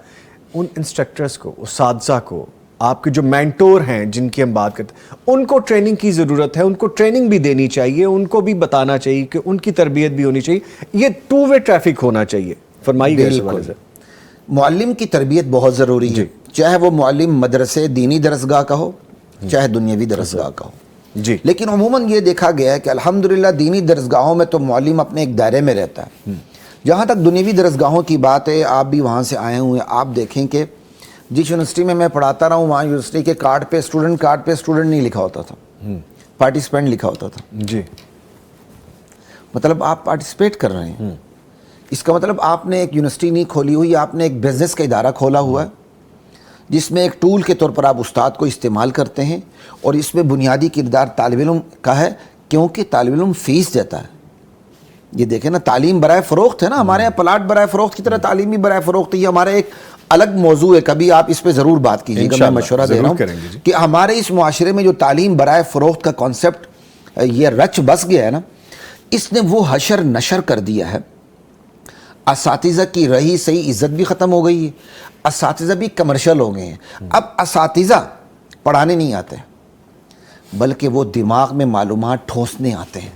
ان انسٹرکٹرز کو, اساتذہ کو, آپ کے جو مینٹور ہیں جن کی ہم بات کرتے ہیں, ان کو ٹریننگ کی ضرورت ہے, ان کو ٹریننگ بھی دینی چاہیے, ان کو بھی بتانا چاہیے کہ ان کی تربیت بھی ہونی چاہیے. یہ ٹو وے ٹریفک ہونا چاہیے. فرمائیے گا اس سے. معلم کی تربیت بہت ضروری ہے, چاہے وہ معلم مدرسے دینی درسگاہ کا ہو چاہے دنیاوی درسگاہ کا ہو. جی لیکن عموماً یہ دیکھا گیا ہے کہ الحمدللہ دینی درسگاہوں میں تو معلم اپنے ایک دائرے میں رہتا ہے. جہاں تک دنیاوی درسگاہوں کی بات ہے, آپ بھی وہاں سے آئے ہوئے ہیں, آپ دیکھیں کہ جس یونیورسٹی میں پڑھاتا رہا ہوں وہاں یونیورسٹی کے کارڈ پہ اسٹوڈنٹ نہیں لکھا ہوتا تھا, پارٹیسپینٹ لکھا ہوتا تھا. جی مطلب آپ پارٹیسپیٹ کر رہے ہیں, اس کا مطلب آپ نے ایک یونیورسٹی نہیں کھولی ہوئی, آپ نے ایک بزنس کا ادارہ کھولا ہوا ہے جس میں ایک ٹول کے طور پر آپ استاد کو استعمال کرتے ہیں, اور اس میں بنیادی کردار طالب علم کا ہے کیونکہ طالب علم فیس دیتا ہے. یہ دیکھیں نا, تعلیم برائے فروخت ہے نا, ہمارے یہاں پلاٹ برائے فروخت کی طرح تعلیم بھی برائے فروخت ہے. یہ ہمارا ایک الگ موضوع ہے, کبھی آپ اس پہ ضرور بات کیجیے گا, میں مشورہ دے رہا ہوں کہ ہمارے اس معاشرے میں جو تعلیم برائے فروخت کا کانسیپٹ یہ رچ بس گیا ہے نا, اس نے وہ حشر نشر کر دیا ہے. اساتذہ کی رہی صحیح عزت بھی ختم ہو گئی ہے, اساتذہ بھی کمرشل ہو گئے ہیں. اب اساتذہ پڑھانے نہیں آتے بلکہ وہ دماغ میں معلومات ٹھونسنے آتے ہیں,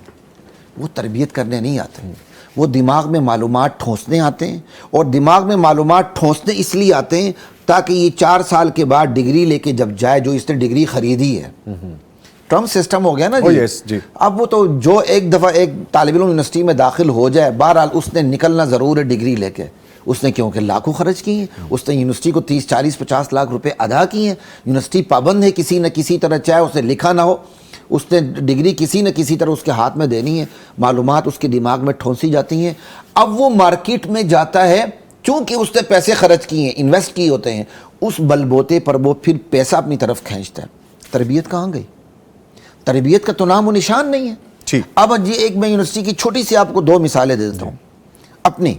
وہ تربیت کرنے نہیں آتے. وہ دماغ میں معلومات ٹھونسنے آتے ہیں, اور دماغ میں معلومات ٹھونسنے اس لیے آتے ہیں تاکہ یہ 4 سال کے بعد ڈگری لے کے جب جائے, جو اس نے ڈگری خریدی ہے, ٹرم سسٹم ہو گیا نا جی. اب وہ تو جو ایک دفعہ ایک طالب علم یونیورسٹی میں داخل ہو جائے, بہرحال اس نے نکلنا ضرور ہے ڈگری لے کے. اس نے کیونکہ لاکھوں خرچ کی ہیں, اس نے یونیورسٹی کو 30, 40, 50 لاکھ روپے ادا کیے ہیں. یونیورسٹی پابند ہے کسی نہ کسی طرح, چاہے اسے لکھا نہ ہو, اس نے ڈگری کسی نہ کسی طرح اس کے ہاتھ میں دینی ہے, معلومات اس کے دماغ میں ٹھونسی جاتی ہیں. اب وہ مارکیٹ میں جاتا ہے, چونکہ اس نے پیسے خرچ کیے ہیں, انویسٹ کیے ہوتے ہیں, اس بل بوتے پر وہ پھر پیسہ اپنی طرف کھینچتا ہے. تربیت کہاں گئی؟ تربیت کا تو نام و نشان نہیں ہے. اب ایک میں یونیورسٹی کی چھوٹی سی آپ کو 2 مثالیں دے دیتا ہوں اپنی.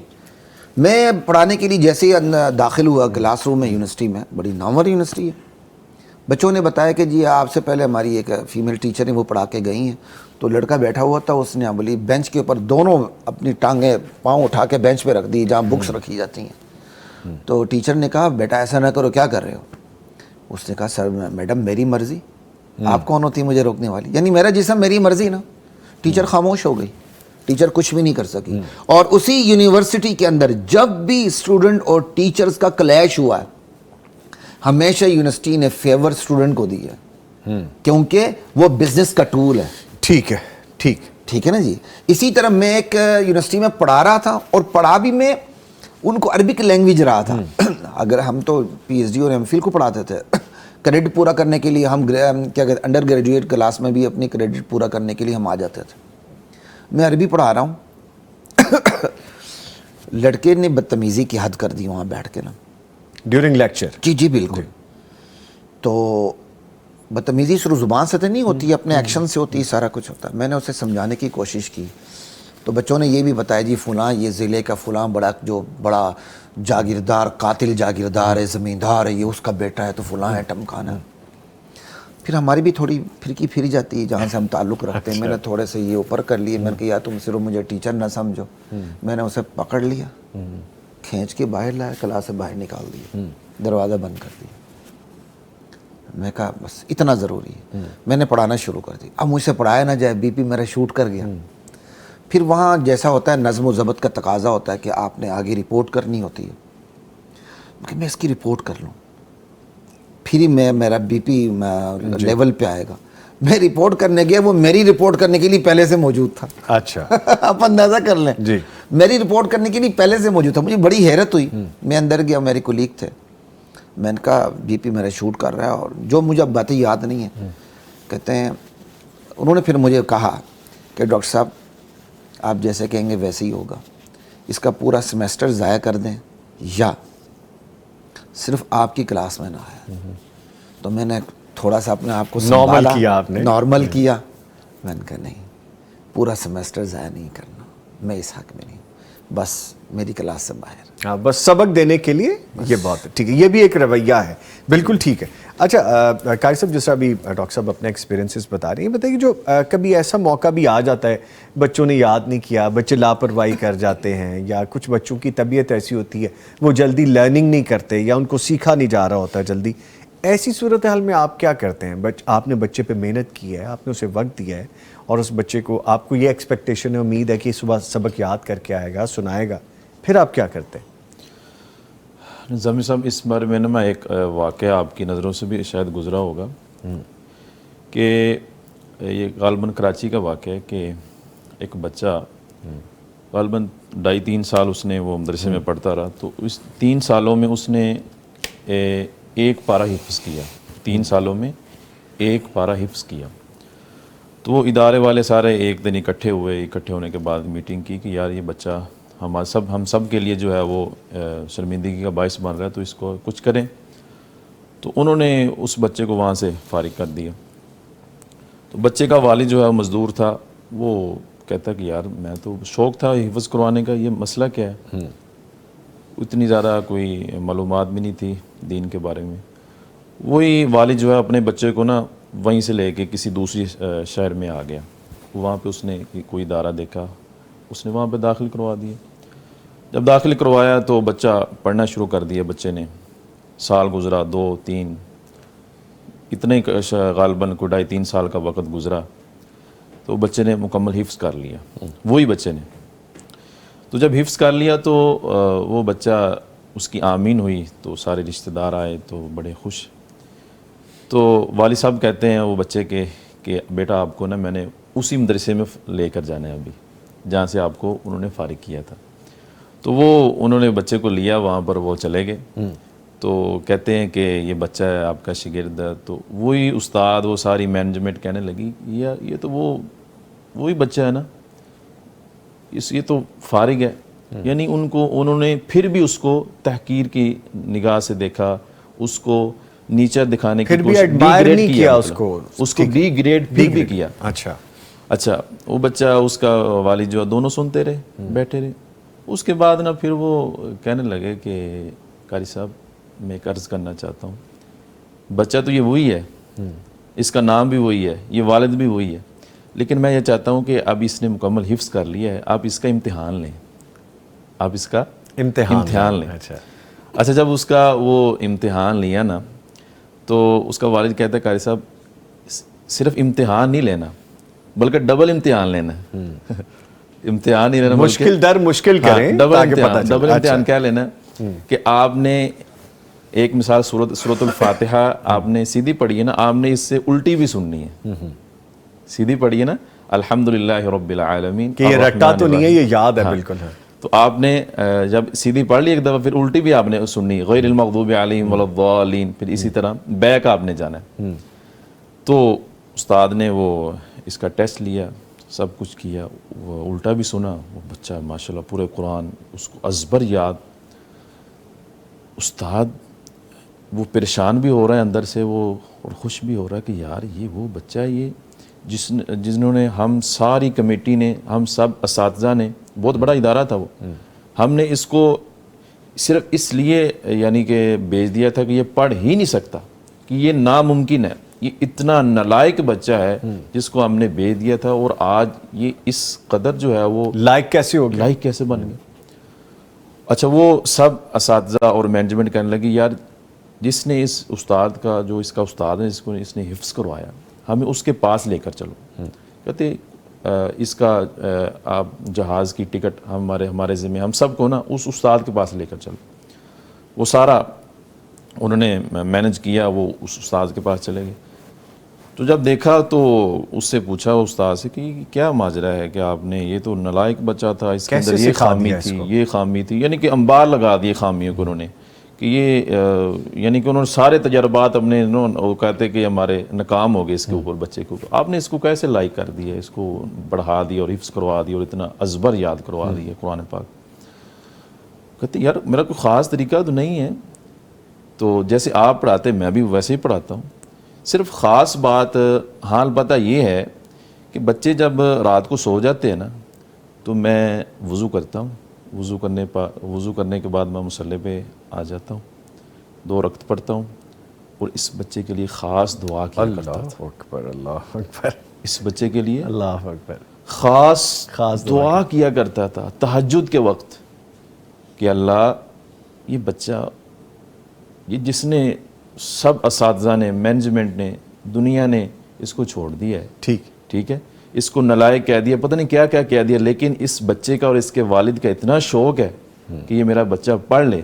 میں پڑھانے کے لیے جیسے ہی داخل ہوا کلاس روم میں یونیورسٹی میں, بڑی نامور یونیورسٹی ہے, بچوں نے بتایا کہ جی آپ سے پہلے ہماری ایک فیمیل ٹیچر ہیں وہ پڑھا کے گئی ہیں. تو لڑکا بیٹھا ہوا تھا, اس نے بولی بینچ کے اوپر دونوں اپنی ٹانگیں پاؤں اٹھا کے بینچ پہ رکھ دی جہاں بکس رکھی جاتی ہیں. تو ٹیچر نے کہا بیٹا ایسا نہ کرو, کیا کر رہے ہو؟ اس نے کہا سر میڈم میری مرضی, آپ کون ہوتی مجھے روکنے والی, یعنی میرا جسم میری مرضی نا. ٹیچر خاموش ہو گئی, ٹیچر کچھ بھی نہیں کر سکی. اور اسی یونیورسٹی کے اندر جب بھی اسٹوڈنٹ اور ٹیچرز کا کلیش ہوا ہے, ہمیشہ یونیورسٹی نے فیور اسٹوڈنٹ کو دی ہے, کیونکہ وہ بزنس کا ٹول ہے. ٹھیک ہے, ٹھیک ہے نا جی. اسی طرح میں ایک یونیورسٹی میں پڑھا رہا تھا, اور پڑھا بھی میں ان کو عربک لینگویج رہا تھا. اگر ہم تو پی ایچ ڈی اور ایم فل کو پڑھاتے تھے, کریڈٹ پورا کرنے کے لیے ہم کیا کہتے ہیں انڈر گریجویٹ کلاس میں بھی اپنی کریڈٹ پورا کرنے کے لیے ہم آ جاتے تھے. میں عربی پڑھا رہا ہوں, لڑکے نے بدتمیزی کی حد کر دی وہاں بیٹھ کے نا, ڈیورنگ لیکچر. جی بالکل. تو بدتمیزی صرف زبان سے تو نہیں ہوتی, اپنے ایکشن سے ہوتی, سارا کچھ ہوتا ہے. میں نے اسے سمجھانے کی کوشش کی, تو بچوں نے یہ بھی بتایا جی فلاں یہ ضلع کا فلاں بڑا جاگیردار قاتل جاگیردار ہے, زمیندار ہے, یہ اس کا بیٹا ہے, تو فلاں ہے ٹمکانا. پھر ہماری بھی تھوڑی پھرکی پھری جاتی ہے جہاں سے ہم تعلق رکھتے ہیں. میں نے تھوڑے سے یہ اوپر کر لیے, میں نے کہا یا تم صرف مجھے ٹیچر نہ سمجھو. میں نے اسے پکڑ لیا, کھینچ کے باہر لایا, کلاس سے باہر نکال دیا, دروازہ بند کر دیا. میں کہا بس اتنا ضروری ہے. میں نے پڑھانا شروع کر دی. اب مجھ سے پڑھایا نہ جائے, بی پی میرا شوٹ کر گیا. پھر وہاں جیسا ہوتا ہے نظم و ضبط کا تقاضا ہوتا ہے کہ آپ نے آگے رپورٹ کرنی ہوتی ہے, کہ میں اس کی رپورٹ کر لوں, پھر ہی میرا بی پی لیول پہ آئے گا. میں رپورٹ کرنے گیا, وہ میری رپورٹ کرنے کے لیے پہلے سے موجود تھا. اچھا آپ اندازہ کر لیں, جی, میری رپورٹ کرنے کے لیے پہلے سے موجود تھا. مجھے بڑی حیرت ہوئی. میں اندر گیا, میری کولیگ تھے, میں نے کہا بی پی میرا شوٹ کر رہا ہے, اور جو مجھے اب باتیں یاد نہیں ہیں. کہتے ہیں, انہوں نے پھر مجھے کہا کہ ڈاکٹر صاحب آپ جیسے کہیں گے ویسے ہی ہوگا, اس کا پورا سیمیسٹر ضائع کر دیں یا صرف آپ کی کلاس میں نہ آیا. تو میں نے تھوڑا سا اپنے آپ کو نارمل کیا, آپ نے نارمل کیا. میں نے کہا نہیں, پورا سیمیسٹر ضائع نہیں کرنا, میں اس حق میں نہیں, بس میری کلاس سے باہر. ہاں, بس سبق دینے کے لیے یہ بات ٹھیک ہے, یہ بھی ایک رویہ ہے, بالکل ٹھیک ہے. اچھا قاری صاحب, جیسا ابھی ڈاکٹر صاحب اپنے ایکسپیرینسز بتا رہے ہیں, بتائیے جو کبھی ایسا موقع بھی آ جاتا ہے بچوں نے یاد نہیں کیا, بچے لاپرواہی کر جاتے ہیں, یا کچھ بچوں کی طبیعت ایسی ہوتی ہے وہ جلدی لرننگ نہیں کرتے, یا ان کو سیکھا نہیں جا رہا ہوتا جلدی, ایسی صورتحال میں آپ کیا کرتے ہیں؟ آپ نے بچے پہ محنت کی ہے, آپ نے اسے وقت دیا ہے, اور اس بچے کو آپ کو یہ ایکسپیکٹیشن ہے, امید ہے کہ صبح سبق یاد کر کے آئے گا, سنائے گا, پھر آپ کیا کرتے ہیں؟ ضمی صاحب, اس بارے میں نا میں ایک واقعہ آپ کی نظروں سے بھی شاید گزرا ہوگا, کہ یہ غالباً کراچی کا واقعہ ہے کہ ایک بچہ غالباً 2.5-3 سال اس نے وہ مدرسے میں پڑھتا رہا. تو اس 3 سالوں میں اس نے ایک پارہ حفظ کیا. 3 سالوں میں ایک پارہ حفظ کیا. تو وہ ادارے والے سارے ایک دن اکٹھے ہوئے. اکٹھے ہونے کے بعد میٹنگ کی کہ یار یہ بچہ ہم سب کے لیے جو ہے وہ شرمندگی کا باعث بن رہا ہے, تو اس کو کچھ کریں. تو انہوں نے اس بچے کو وہاں سے فارغ کر دیا. تو بچے کا والد جو ہے مزدور تھا, وہ کہتا کہ یار میں تو شوق تھا حفظ کروانے کا, یہ مسئلہ کیا ہے؟ اتنی زیادہ کوئی معلومات بھی نہیں تھی دین کے بارے میں. وہی والد جو ہے اپنے بچے کو نا وہیں سے لے کے کسی دوسری شہر میں آ گیا. وہاں پہ اس نے کوئی ادارہ دیکھا, اس نے وہاں پہ داخل کروا دیا. جب داخل کروایا تو بچہ پڑھنا شروع کر دیا. بچے نے سال گزرا, 2-3, اتنے غالباً کو 2.5-3 سال کا وقت گزرا, تو بچے نے مکمل حفظ کر لیا. وہی بچے نے تو جب حفظ کر لیا تو وہ بچہ, اس کی آمین ہوئی تو سارے رشتہ دار آئے تو بڑے خوش. تو والد صاحب کہتے ہیں وہ بچے کے کہ بیٹا آپ کو نا میں نے اسی مدرسے میں لے کر جانا ہے ابھی جہاں سے آپ کو انہوں نے فارغ کیا تھا. تو انہوں نے بچے کو لیا, وہاں پر وہ چلے گئے. تو کہتے ہیں کہ یہ بچہ ہے آپ کا شاگرد. تو وہی استاد, وہ ساری مینجمنٹ کہنے لگی یہ تو وہی بچہ ہے نا, یہ تو فارغ ہے. یعنی انہوں نے پھر بھی اس کو تحقیر کی نگاہ سے دیکھا, اس کو نیچر دکھانے کی کوشش, نہیں کیا اس کو ڈی گریڈ پھر بھی کیا. اچھا وہ بچہ, اس کا والد جو ہے دونوں سنتے رہے, بیٹھے رہے. اس کے بعد نا پھر وہ کہنے لگے کہ قاری صاحب میں ایک عرض کرنا چاہتا ہوں, بچہ تو یہ وہی ہے, اس کا نام بھی وہی ہے, یہ والد بھی وہی ہے, لیکن میں یہ چاہتا ہوں کہ اب اس نے مکمل حفظ کر لیا ہے, آپ اس کا امتحان لیں, آپ اس کا امتحان لیں. اچھا, جب اس کا وہ امتحان لیا نا تو اس کا والد کہتا ہے قاری صاحب صرف امتحان نہیں لینا بلکہ ڈبل امتحان لینا. امتحان نہیں لینا, مشکل در مشکل کریں, ڈبل امتحان کیا لینا کہ آپ نے ایک مثال سورۃ الفاتحہ آپ نے سیدھی پڑھی ہے نا, آپ نے اس سے الٹی بھی سننی ہے. سیدھی پڑھی ہے نا, الحمدللہ رب العالمین, کہ یہ رٹا تو نہیں ہے, یہ یاد ہے بالکل. تو آپ نے جب سیدھی پڑھ لی ایک دفعہ, پھر الٹی بھی آپ نے سننی, غیر المغضوب علیہم ولا الضالین, پھر اسی طرح بیک آپ نے جانا ہے. تو استاد نے وہ اس کا ٹیسٹ لیا, سب کچھ کیا, وہ الٹا بھی سنا. وہ بچہ ماشاءاللہ پورے قرآن اس کو ازبر یاد. استاد وہ پریشان بھی ہو رہا ہے اندر سے, وہ اور خوش بھی ہو رہا ہے کہ یار یہ وہ بچہ ہے, یہ جنہوں نے, ہم ساری کمیٹی نے, ہم سب اساتذہ نے, بہت بڑا ادارہ تھا وہ, ہم نے اس کو صرف اس لیے یعنی کہ بھیج دیا تھا کہ یہ پڑھ ہی نہیں سکتا, کہ یہ ناممکن ہے. یہ اتنا نالائق بچہ ہے جس کو ہم نے بھیج دیا تھا، اور آج یہ اس قدر جو ہے وہ لائق کیسے ہو گیا؟ لائق کیسے بن گیا؟ اچھا، وہ سب اساتذہ اور مینجمنٹ کہنے لگی یار جس نے اس استاد کا، جو اس کا استاد ہے، اس نے حفظ کروایا، ہمیں اس کے پاس لے کر چلو. کہتے اس کا آپ جہاز کی ٹکٹ ہمارے ذمہ، ہم سب کو نا اس استاد کے پاس لے کر چلو. وہ سارا انہوں نے مینج کیا، وہ اس استاد کے پاس چلے گئے. تو جب دیکھا تو اس سے پوچھا استاد سے کہ کیا ماجرا ہے کہ آپ نے، یہ تو نالائق بچہ تھا، اس کے اندر یہ خامی تھی، یہ خامی تھی، یعنی کہ انبار لگا دیے خامیوں کو انہوں نے، کہ یہ یعنی کہ انہوں نے سارے تجربات اپنے وہ کہتے کہ ہمارے ناکام ہو گئے اس کے اوپر، بچے کے اوپر. آپ نے اس کو کیسے لائق کر دیا، اس کو بڑھا دیا اور حفظ کروا دیا اور اتنا ازبر یاد کروا دیا قرآن پاک. کہتے یار میرا کوئی خاص طریقہ تو نہیں ہے، تو جیسے آپ پڑھاتے میں بھی ویسے ہی پڑھاتا ہوں. صرف خاص بات حال پتہ یہ ہے کہ بچے جب رات کو سو جاتے ہیں نا تو میں وضو کرتا ہوں، وضو کرنے کے بعد میں مصلی پہ آ جاتا ہوں، 2 رکعت پڑھتا ہوں اور اس بچے کے لیے خاص دعا کیا کرتا ہوں. اللہ اکبر، اللہ اکبر. اس بچے کے لیے اللہ اکبر خاص دعا کیا کرتا تھا تہجد کے وقت کہ اللہ یہ بچہ، یہ جس نے سب اساتذہ نے، مینجمنٹ نے، دنیا نے اس کو چھوڑ دیا ہے، ٹھیک ہے، اس کو نالائق کہہ دیا، پتہ نہیں کیا کیا کہہ دیا، لیکن اس بچے کا اور اس کے والد کا اتنا شوق ہے کہ یہ میرا بچہ پڑھ لے،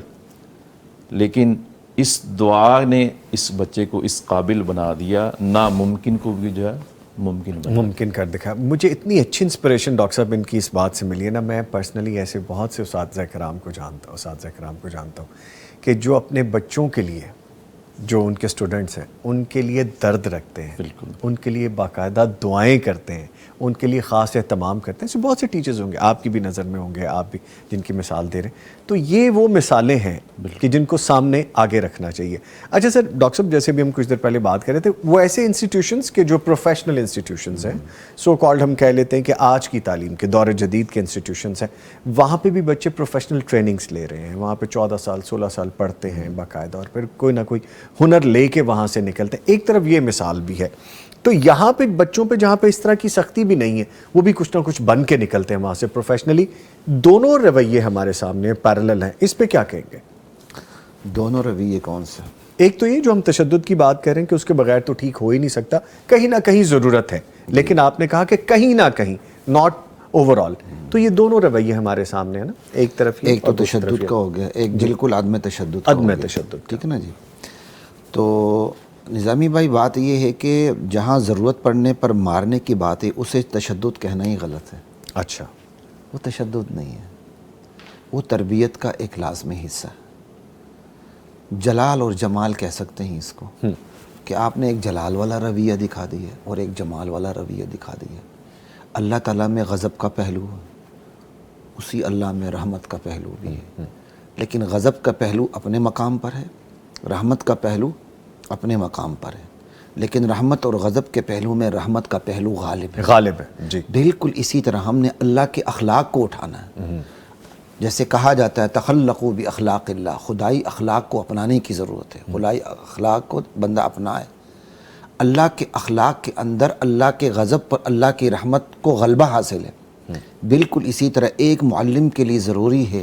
لیکن اس دعا نے اس بچے کو اس قابل بنا دیا، ناممکن کو بھی جو ہے ممکن کر دکھا. مجھے اتنی اچھی انسپریشن ڈاکٹر صاحب ان کی اس بات سے ملی ہے نا. میں پرسنلی ایسے بہت سے اساتذہ کرام کو جانتا ہوں کہ جو اپنے بچوں کے لیے، جو ان کے اسٹوڈنٹس ہیں، ان کے لیے درد رکھتے ہیں، بالکل، ان کے لیے باقاعدہ دعائیں کرتے ہیں، ان کے لیے خاص اہتمام کرتے ہیں. ایسے بہت سے ٹیچرز ہوں گے، آپ کی بھی نظر میں ہوں گے، آپ بھی جن کی مثال دے رہے ہیں. تو یہ وہ مثالیں ہیں کہ جن کو سامنے آگے رکھنا چاہیے. اچھا سر، ڈاکٹر صاحب جیسے بھی ہم کچھ دیر پہلے بات کر رہے تھے، وہ ایسے انسٹیٹیوشنز کے جو پروفیشنل انسٹیٹیوشنز ہیں، سو کالڈ ہم کہہ لیتے ہیں کہ آج کی تعلیم کے دور جدید کے انسٹیٹیوشنز ہیں، وہاں پہ بھی بچے پروفیشنل ٹریننگز لے رہے ہیں، وہاں پہ 14 سال 16 سال پڑھتے ہیں باقاعدہ، اور پھر کوئی نہ کوئی ہنر لے کے وہاں سے نکلتے ہیں. ایک طرف یہ مثال بھی ہے، تو یہاں پہ بچوں پہ جہاں پہ اس طرح کی سختی بھی نہیں ہے، وہ بھی کچھ نہ کچھ بن کے نکلتے ہیں وہاں سے پروفیشنلی. دونوں رویے ہمارے سامنے پیرلل ہیں، اس پہ کیا کہیں گے؟ دونوں رویے کون سے؟ ایک تو یہ جو ہم تشدد کی بات کر رہے ہیں کہ اس کے بغیر تو ٹھیک ہو ہی نہیں سکتا، کہیں نہ کہیں ضرورت ہے، لیکن آپ نے کہا کہ کہیں نہ کہیں، ناٹ اوور آل. تو یہ دونوں رویے ہمارے سامنے ہیں نا، ایک طرف ایک تو تشدد کا ہو گیا، ایک بالکل عدم تشدد کا ہو گیا. ٹھیک ہے نا جی. تو نظامی بھائی بات یہ ہے کہ جہاں ضرورت پڑنے پر مارنے کی بات ہے اسے تشدد کہنا ہی غلط ہے. اچھا، وہ تشدد نہیں ہے، وہ تربیت کا ایک لازمی حصہ ہے. جلال اور جمال کہہ سکتے ہیں اس کو، کہ آپ نے ایک جلال والا رویہ دکھا دیا اور ایک جمال والا رویہ دکھا دیا. اللہ تعالیٰ میں غضب کا پہلو ہے، اسی اللہ میں رحمت کا پہلو بھی ہے، لیکن غضب کا پہلو اپنے مقام پر ہے، رحمت کا پہلو اپنے مقام پر ہے، لیکن رحمت اور غضب کے پہلو میں رحمت کا پہلو غالب ہے. جی بالکل اسی طرح ہم نے اللہ کے اخلاق کو اٹھانا ہے. جیسے کہا جاتا ہے تخلقوا باخلاق اللہ، خدائی اخلاق کو اپنانے کی ضرورت ہے، خدائی اخلاق کو بندہ اپنائے. اللہ کے اخلاق کے اندر اللہ کے غضب پر اللہ کی رحمت کو غلبہ حاصل ہے. بالکل اسی طرح ایک معلم کے لیے ضروری ہے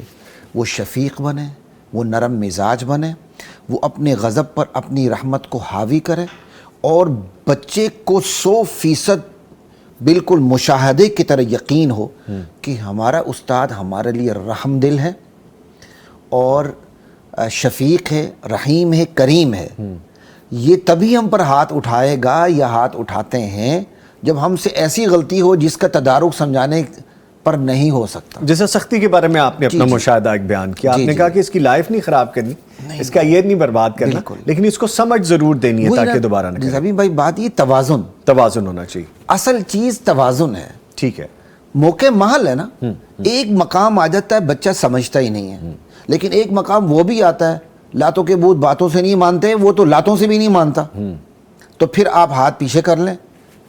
وہ شفیق بنے، وہ نرم مزاج بنے، وہ اپنے غضب پر اپنی رحمت کو حاوی کرے، اور بچے کو 100% بالکل مشاہدے کی طرح یقین ہو کہ ہمارا استاد ہمارے لیے رحم دل ہے اور شفیق ہے، رحیم ہے، کریم ہے. یہ تبھی ہم پر ہاتھ اٹھائے گا یا ہاتھ اٹھاتے ہیں جب ہم سے ایسی غلطی ہو جس کا تدارک سمجھانے پر نہیں ہو سکتا. جیسا سختی کے بارے میں آپ نے اپنا مشاہدہ ایک بیان کیا، آپ نے کہا کہ اس کی لائف نہیں خراب کرنی، اس کا یہ نہیں برباد کرنا، لیکن اس کو سمجھ ضرور دینی ہے تاکہ دوبارہ نہ کرے. ابھی بھائی بات یہ توازن ہونا چاہیے. اصل چیز توازن ہے. ٹھیک ہے، موقع محل ہے نا. ایک مقام آ جاتا ہے بچہ سمجھتا ہی نہیں ہے، لیکن ایک مقام وہ بھی آتا ہے، لاتوں کے بت باتوں سے نہیں مانتے، وہ تو لاتوں سے بھی نہیں مانتا. تو پھر آپ ہاتھ پیچھے کر لیں،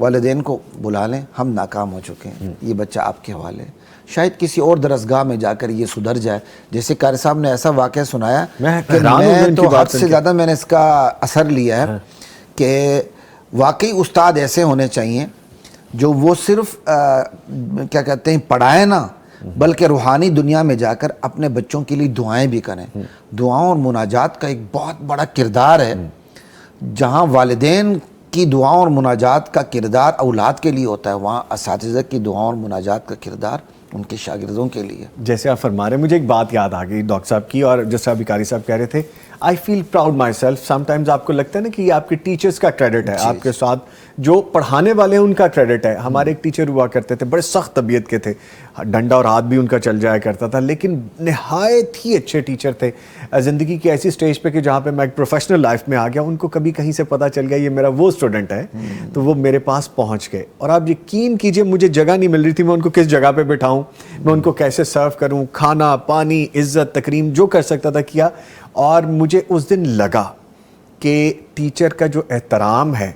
والدین کو بلا لیں، ہم ناکام ہو چکے ہیں، یہ بچہ آپ کے حوالے. شاید کسی اور درسگاہ میں جا کر یہ سدھر جائے. جیسے قاری صاحب نے ایسا واقعہ سنایا کہ میں تو حد سے زیادہ میں نے اس کا اثر لیا ہے کہ واقعی استاد ایسے ہونے چاہیے جو وہ صرف کیا کہتے ہیں پڑھائیں نہ، بلکہ روحانی دنیا میں جا کر اپنے بچوں کے لیے دعائیں بھی کریں. دعاؤں اور مناجات کا ایک بہت بڑا کردار ہے. جہاں والدین کی دعاؤں اور مناجات کا کردار اولاد کے لیے ہوتا ہے، وہاں اساتذہ کی دعاؤں اور مناجات کا کردار ان کے شاگردوں کے لیے. جیسے آپ فرما رہے ہیں، مجھے ایک بات یاد آ گئی ڈاکٹر صاحب کی، اور جیسے ابھی قاری صاحب کہہ رہے تھے، I feel proud myself. Sometimes آپ کو لگتا ہے نا کہ یہ آپ کے ٹیچرز کا کریڈٹ ہے، آپ کے ساتھ جو پڑھانے والے ہیں ان کا کریڈٹ ہے. ہمارے ایک ٹیچر ہوا کرتے تھے، بڑے سخت طبیعت کے تھے، ڈنڈا اور ہاتھ بھی ان کا چل جایا کرتا تھا، لیکن نہایت ہی اچھے ٹیچر تھے. زندگی کی ایسی سٹیج پہ کہ جہاں پہ میں ایک پروفیشنل لائف میں آ گیا، ان کو کبھی کہیں سے پتہ چل گیا یہ میرا وہ اسٹوڈنٹ ہے، تو وہ میرے پاس پہنچ گئے. اور آپ یقین کیجئے مجھے جگہ نہیں مل رہی تھی، میں ان کو کس جگہ پہ بٹھاؤں، میں ان کو کیسے سرو کروں، کھانا پانی عزت تکریم جو کر سکتا تھا کیا. اور مجھے اس دن لگا کہ ٹیچر کا جو احترام ہے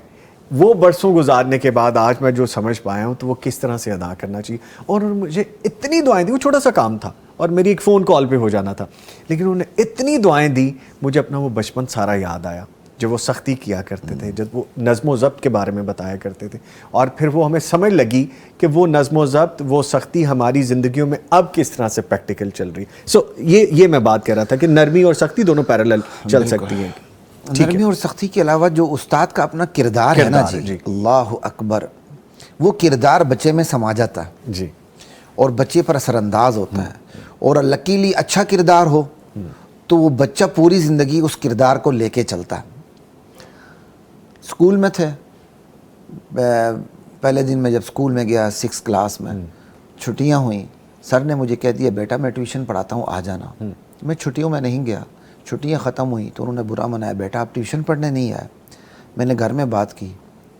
وہ برسوں گزارنے کے بعد آج میں جو سمجھ پایا ہوں تو وہ کس طرح سے ادا کرنا چاہیے. اور انہوں نے مجھے اتنی دعائیں دی، وہ چھوٹا سا کام تھا اور میری ایک فون کال پہ ہو جانا تھا، لیکن انہوں نے اتنی دعائیں دی، مجھے اپنا وہ بچپن سارا یاد آیا جب وہ سختی کیا کرتے تھے، جب وہ نظم و ضبط کے بارے میں بتایا کرتے تھے، اور پھر وہ ہمیں سمجھ لگی کہ وہ نظم و ضبط، وہ سختی ہماری زندگیوں میں اب کس طرح سے پریکٹیکل چل رہی. سو یہ میں بات کر رہا تھا کہ نرمی اور سختی دونوں پیرالل چل سکتی ہیں. نرمی اور سختی کے علاوہ جو استاد کا اپنا کردار ہے نا جی، اللہ اکبر، وہ کردار بچے میں سما جاتا ہے جی، اور بچے پر اثر انداز ہوتا ہے. اور لکیلی اچھا کردار ہو تو وہ بچہ پوری زندگی اس کردار کو لے کے چلتا ہے. اسکول میں تھے، پہلے دن میں جب اسکول میں گیا 6 کلاس میں، چھٹیاں ہوئیں، سر نے مجھے کہہ دیا بیٹا میں ٹیوشن پڑھاتا ہوں آ جانا. میں چھٹیوں میں نہیں گیا. چھٹیاں ختم ہوئیں تو انہوں نے برا منایا، بیٹا آپ ٹیوشن پڑھنے نہیں آئے. میں نے گھر میں بات کی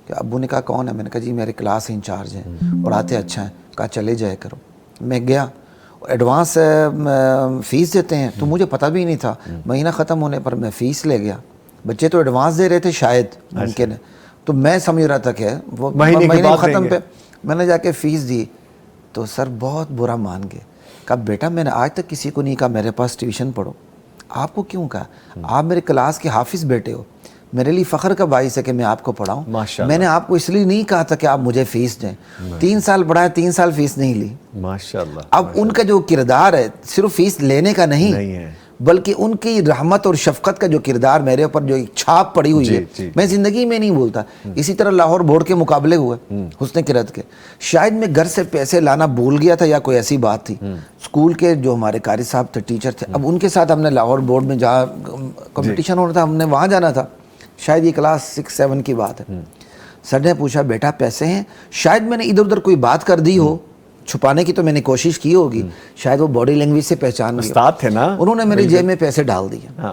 کہ ابو نے کہا کون ہے؟ میں نے کہا جی میرے کلاس انچارج ہیں، پڑھاتے اچھا ہیں. کہا چلے جائے کرو. میں گیا، ایڈوانس فیس دیتے ہیں تو مجھے پتہ بھی نہیں تھا. مہینہ ختم ہونے پر میں فیس لے گیا. بچے تو ایڈوانس دے رہے تھے شاید، ممکن ہے، تو میں سمجھ رہا تھا کہ وہ مہینے ختم پہ میں نے جا کے فیس دی تو سر بہت برا مان گئے. کہا بیٹا میں نے آج تک کسی کو نہیں کہا میرے پاس ٹیوشن پڑھو. آپ کو کیوں کہا؟ آپ میرے کلاس کے حافظ بیٹے ہو، میرے لیے فخر کا باعث ہے کہ میں آپ کو پڑھاؤں. میں نے آپ کو اس لیے نہیں کہا تھا کہ آپ مجھے فیس دیں. 3 سال پڑھایا، 3 سال فیس نہیں لی. ماشاءاللہ. اب ان کا جو کردار ہے صرف فیس لینے کا نہیں ہے، بلکہ ان کی رحمت اور شفقت کا جو کردار میرے اوپر جو ایک چھاپ پڑی ہوئی ہے، میں زندگی میں نہیں بھولتا. اسی طرح لاہور بورڈ کے مقابلے ہوئے حسن کرت کے، شاید میں گھر سے پیسے لانا بھول گیا تھا یا کوئی ایسی بات تھی. اسکول کے جو ہمارے قاری صاحب تھے، ٹیچر تھے، اب ان کے ساتھ ہم نے لاہور بورڈ میں جہاں کمپٹیشن ہو رہا تھا ہم نے وہاں جانا تھا. شاید یہ کلاس 6-7 کی بات ہے. سر نے پوچھا بیٹا پیسے ہیں؟ شاید میں نے ادھر ادھر کوئی بات کر دی ہو، چھپانے کی تو میں نے کوشش کی ہوگی، شاید وہ باڈی لینگویج سے پہچان گئی. استاد تھے نا، انہوں نے میری جیب میں پیسے ڈال دیے.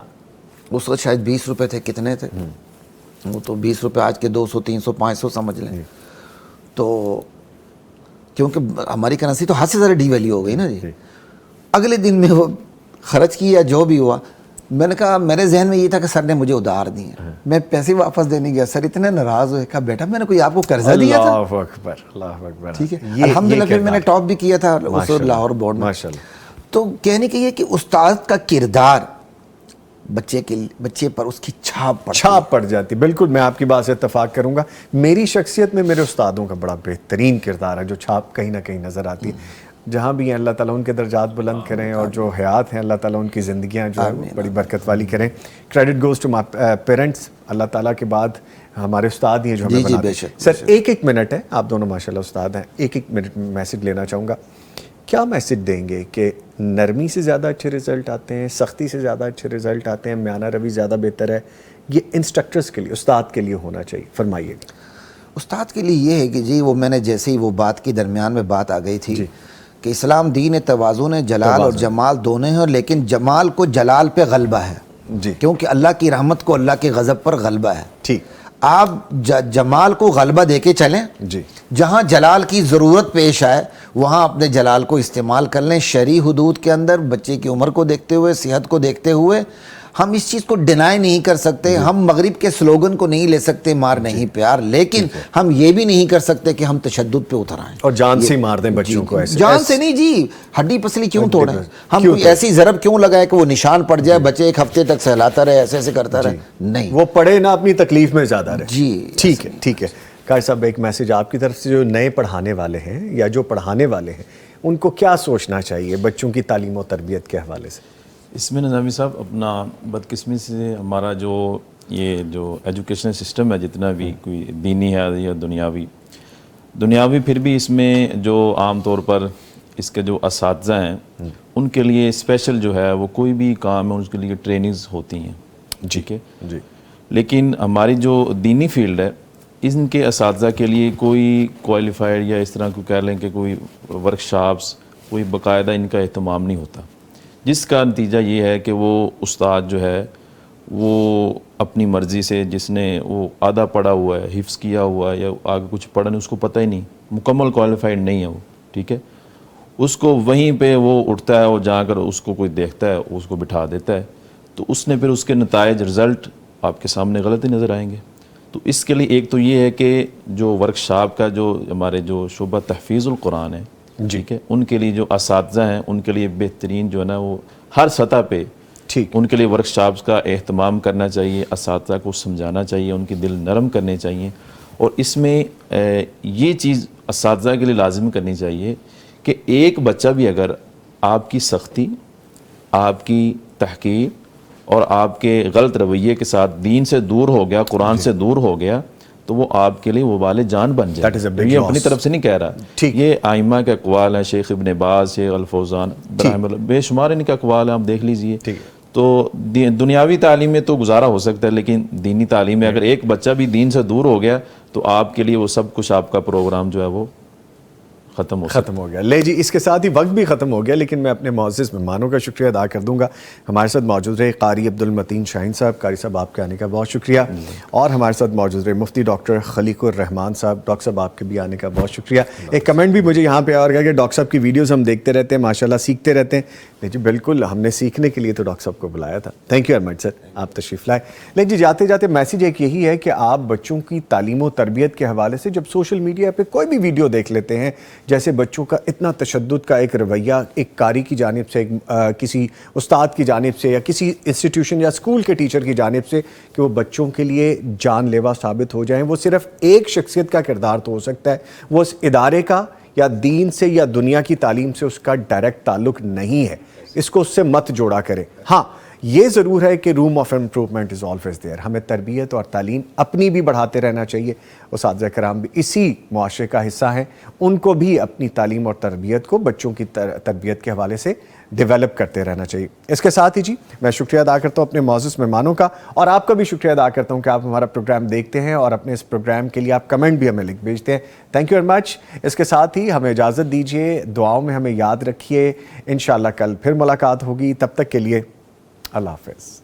اس وقت شاید 20 روپے تھے، کتنے تھے وہ تو 20 روپے آج کے 200 300 500 سمجھ لیں. تو کیونکہ ہماری کرنسی تو حد سے زیادہ ڈی ویلیو ہو گئی نا جی. اگلے دن میں وہ خرچ کیا جو بھی ہوا، میں نے کہا میرے ذہن میں یہ تھا کہ سر نے مجھے ادھار دیے. میں پیسے واپس دینے گیا، سر اتنے ناراض ہوئے. کہا بیٹا میں نے کوئی آپ کو قرضہ دیا تھا؟ اللہ اکبر، اللہ اکبر. ٹھیک ہے، الحمدللہ پھر میں نے ٹاپ بھی کیا تھا اس لاہور بورڈ میں. تو کہنے کے یہ کہ استاد کا کردار بچے پر اس کی چھاپ پڑ جاتی. بالکل میں آپ کی بات سے اتفاق کروں گا. میری شخصیت میں میرے استادوں کا بڑا بہترین کردار ہے جو چھاپ کہیں نہ کہیں نظر آتی ہے. جہاں بھی ہیں اللہ تعالیٰ ان کے درجات بلند کریں، اور جو حیات ہیں اللہ تعالیٰ ان کی زندگیاں جو بڑی برکت والی کریں. Credit goes to my parents. اللہ تعالیٰ کے بعد ہمارے استاد ہی ہیں جو ہمیں بناتے ہیں. سر 1 منٹ ہے، آپ دونوں ماشاءاللہ استاد ہیں، 1 منٹ میسج لینا چاہوں گا. کیا میسج دیں گے کہ نرمی سے زیادہ اچھے رزلٹ آتے ہیں، سختی سے زیادہ اچھے رزلٹ آتے ہیں، میانہ روی زیادہ بہتر ہے؟ یہ انسٹرکٹرز کے لیے، استاد کے لیے ہونا چاہیے، فرمائیے گا. استاد کے لیے یہ ہے کہ جی وہ میں نے جیسے ہی وہ بات کی درمیان میں بات آ گئی تھی کہ اسلام دین توازن ہے، جلال اور جمال دونوں ہیں، لیکن جمال کو جلال پہ غلبہ ہے کیونکہ اللہ کی رحمت کو اللہ کے غضب پر غلبہ ہے. ٹھیک، آپ جمال کو غلبہ دے کے چلیں، جہاں جلال کی ضرورت پیش آئے وہاں اپنے جلال کو استعمال کر لیں، شرعی حدود کے اندر، بچے کی عمر کو دیکھتے ہوئے، صحت کو دیکھتے ہوئے. ہم اس چیز کو ڈینائی نہیں کر سکتے, ہم مغرب کے سلوگن کو نہیں لے سکتے مار نہیں پیار, لیکن ہم یہ بھی نہیں کر سکتے کہ ہم تشدد پہ اتر آئیں اور جان سے مار دیں بچوں کو. ایسے جان سے نہیں جی, ہڈی پسلی کیوں توڑیں, ہم کوئی ایسی ضرب کیوں لگائے کہ وہ نشان پڑ جائے, بچے ایک ہفتے تک سہلاتا رہے, ایسے ایسے کرتا رہے, نہیں, وہ پڑھے نہ اپنی تکلیف میں زیادہ رہے. جی ٹھیک ہے, ٹھیک ہے. قاری صاحب ایک میسج آپ کی طرف سے جو نئے پڑھانے والے ہیں یا جو پڑھانے والے ہیں ان کو کیا سوچنا چاہیے بچوں کی تعلیم و تربیت کے حوالے سے؟ اس میں نظامی صاحب اپنا بدقسمی سے ہمارا جو یہ جو ایجوکیشن سسٹم ہے جتنا بھی کوئی دینی ہے یا دنیاوی پھر بھی اس میں جو عام طور پر اس کے جو اساتذہ ہیں ان کے لیے اسپیشل جو ہے وہ کوئی بھی کام ہے اس کے لیے ٹریننگز ہوتی ہیں, ٹھیک ہے جی. لیکن ہماری جو دینی فیلڈ ہے ان کے اساتذہ کے لیے کوئی کوالیفائڈ یا اس طرح کو کہہ لیں کہ کوئی ورکشاپس, کوئی باقاعدہ ان کا اہتمام نہیں ہوتا, جس کا نتیجہ یہ ہے کہ وہ استاد جو ہے وہ اپنی مرضی سے, جس نے وہ آدھا پڑھا ہوا ہے, حفظ کیا ہوا ہے یا آگے کچھ پڑھا نہیں, اس کو پتہ ہی نہیں, مکمل کوالیفائڈ نہیں ہے وہ, ٹھیک ہے, اس کو وہیں پہ وہ اٹھتا ہے اور جا کر اس کو کوئی دیکھتا ہے اس کو بٹھا دیتا ہے, تو اس نے پھر اس کے نتائج رزلٹ آپ کے سامنے غلط ہی نظر آئیں گے. تو اس کے لیے ایک تو یہ ہے کہ جو ورکشاپ کا جو ہمارے جو شعبہ تحفیظ القرآن ہے, ٹھیک ہے, ان کے لیے جو اساتذہ ہیں ان کے لیے بہترین جو ہے نا وہ ہر سطح پہ ان کے لیے ورکشاپس کا اہتمام کرنا چاہیے, اساتذہ کو سمجھانا چاہیے, ان کی دل نرم کرنے چاہیے, اور اس میں یہ چیز اساتذہ کے لیے لازم کرنی چاہیے کہ ایک بچہ بھی اگر آپ کی سختی, آپ کی تحقیر اور آپ کے غلط رویے کے ساتھ دین سے دور ہو گیا, قرآن سے دور ہو گیا, تو وہ آپ کے لیے وبال جان بن جائے. یہ اپنی طرف سے نہیں کہہ رہا, یہ آئمہ کے اقوال ہیں, شیخ ابن باز, شیخ الفوزان رحمہ اللہ, بے شمار ان کے اقوال ہیں, آپ دیکھ لیجئے. تو دنیاوی تعلیم میں تو گزارا ہو سکتا ہے, لیکن دینی تعلیم میں اگر ایک بچہ بھی دین سے دور ہو گیا تو آپ کے لیے وہ سب کچھ, آپ کا پروگرام جو ہے وہ ختم ہو گیا. لے جی, اس کے ساتھ ہی وقت بھی ختم ہو گیا, لیکن میں اپنے معزز مہمانوں کا شکریہ ادا کر دوں گا. ہمارے ساتھ موجود رہے قاری عبدالمتین شاہین صاحب. قاری صاحب آپ کے آنے کا بہت شکریہ. اور ہمارے ساتھ موجود رہے مفتی ڈاکٹر خلیق الرحمان صاحب. ڈاکٹر صاحب آپ کے بھی آنے کا بہت شکریہ. ایک کمنٹ بھی مجھے یہاں پہ آ گیا کہ ڈاکٹر صاحب کی ویڈیوز ہم دیکھتے رہتے ہیں, ماشاءاللہ سیکھتے رہتے ہیں. نہیں جی بالکل, ہم نے سیکھنے کے لیے تو ڈاکٹر صاحب کو بلایا تھا. تھینک یو ویری مچ سر, آپ تشریف لائے. لیکن جی جاتے جاتے میسیج ایک یہی ہے کہ آپ بچوں کی تعلیم و تربیت کے حوالے سے جب سوشل میڈیا پہ کوئی بھی ویڈیو دیکھ لیتے ہیں, جیسے بچوں کا اتنا تشدد کا ایک رویہ ایک قاری کی جانب سے, کسی استاد کی جانب سے, یا کسی انسٹیٹیوشن یا اسکول کے ٹیچر کی جانب سے, کہ وہ بچوں کے لیے جان لیوا ثابت ہو جائیں. وہ صرف ایک شخصیت کا کردار تو ہو سکتا ہے, وہ اس ادارے کا یا دین سے یا دنیا کی تعلیم سے اس کا ڈائریکٹ تعلق نہیں ہے. اس کو اس سے مت جوڑا کریں. ہاں یہ ضرور ہے کہ room of improvement is always there. ہمیں تربیت اور تعلیم اپنی بھی بڑھاتے رہنا چاہیے. اساتذہ کرام بھی اسی معاشرے کا حصہ ہیں, ان کو بھی اپنی تعلیم اور تربیت کو بچوں کی تربیت کے حوالے سے ڈیولپ کرتے رہنا چاہیے. اس کے ساتھ ہی جی میں شکریہ ادا کرتا ہوں اپنے معزز مہمانوں کا, اور آپ کا بھی شکریہ ادا کرتا ہوں کہ آپ ہمارا پروگرام دیکھتے ہیں اور اپنے اس پروگرام کے لیے آپ کمنٹ بھی ہمیں لکھ بھیجتے ہیں. Thank you very much. اس کے ساتھ ہی ہمیں اجازت دیجیے, دعاؤں میں ہمیں یاد رکھیے. انشاءاللہ کل پھر ملاقات ہوگی, تب تک کے لیے اللہ حافظ.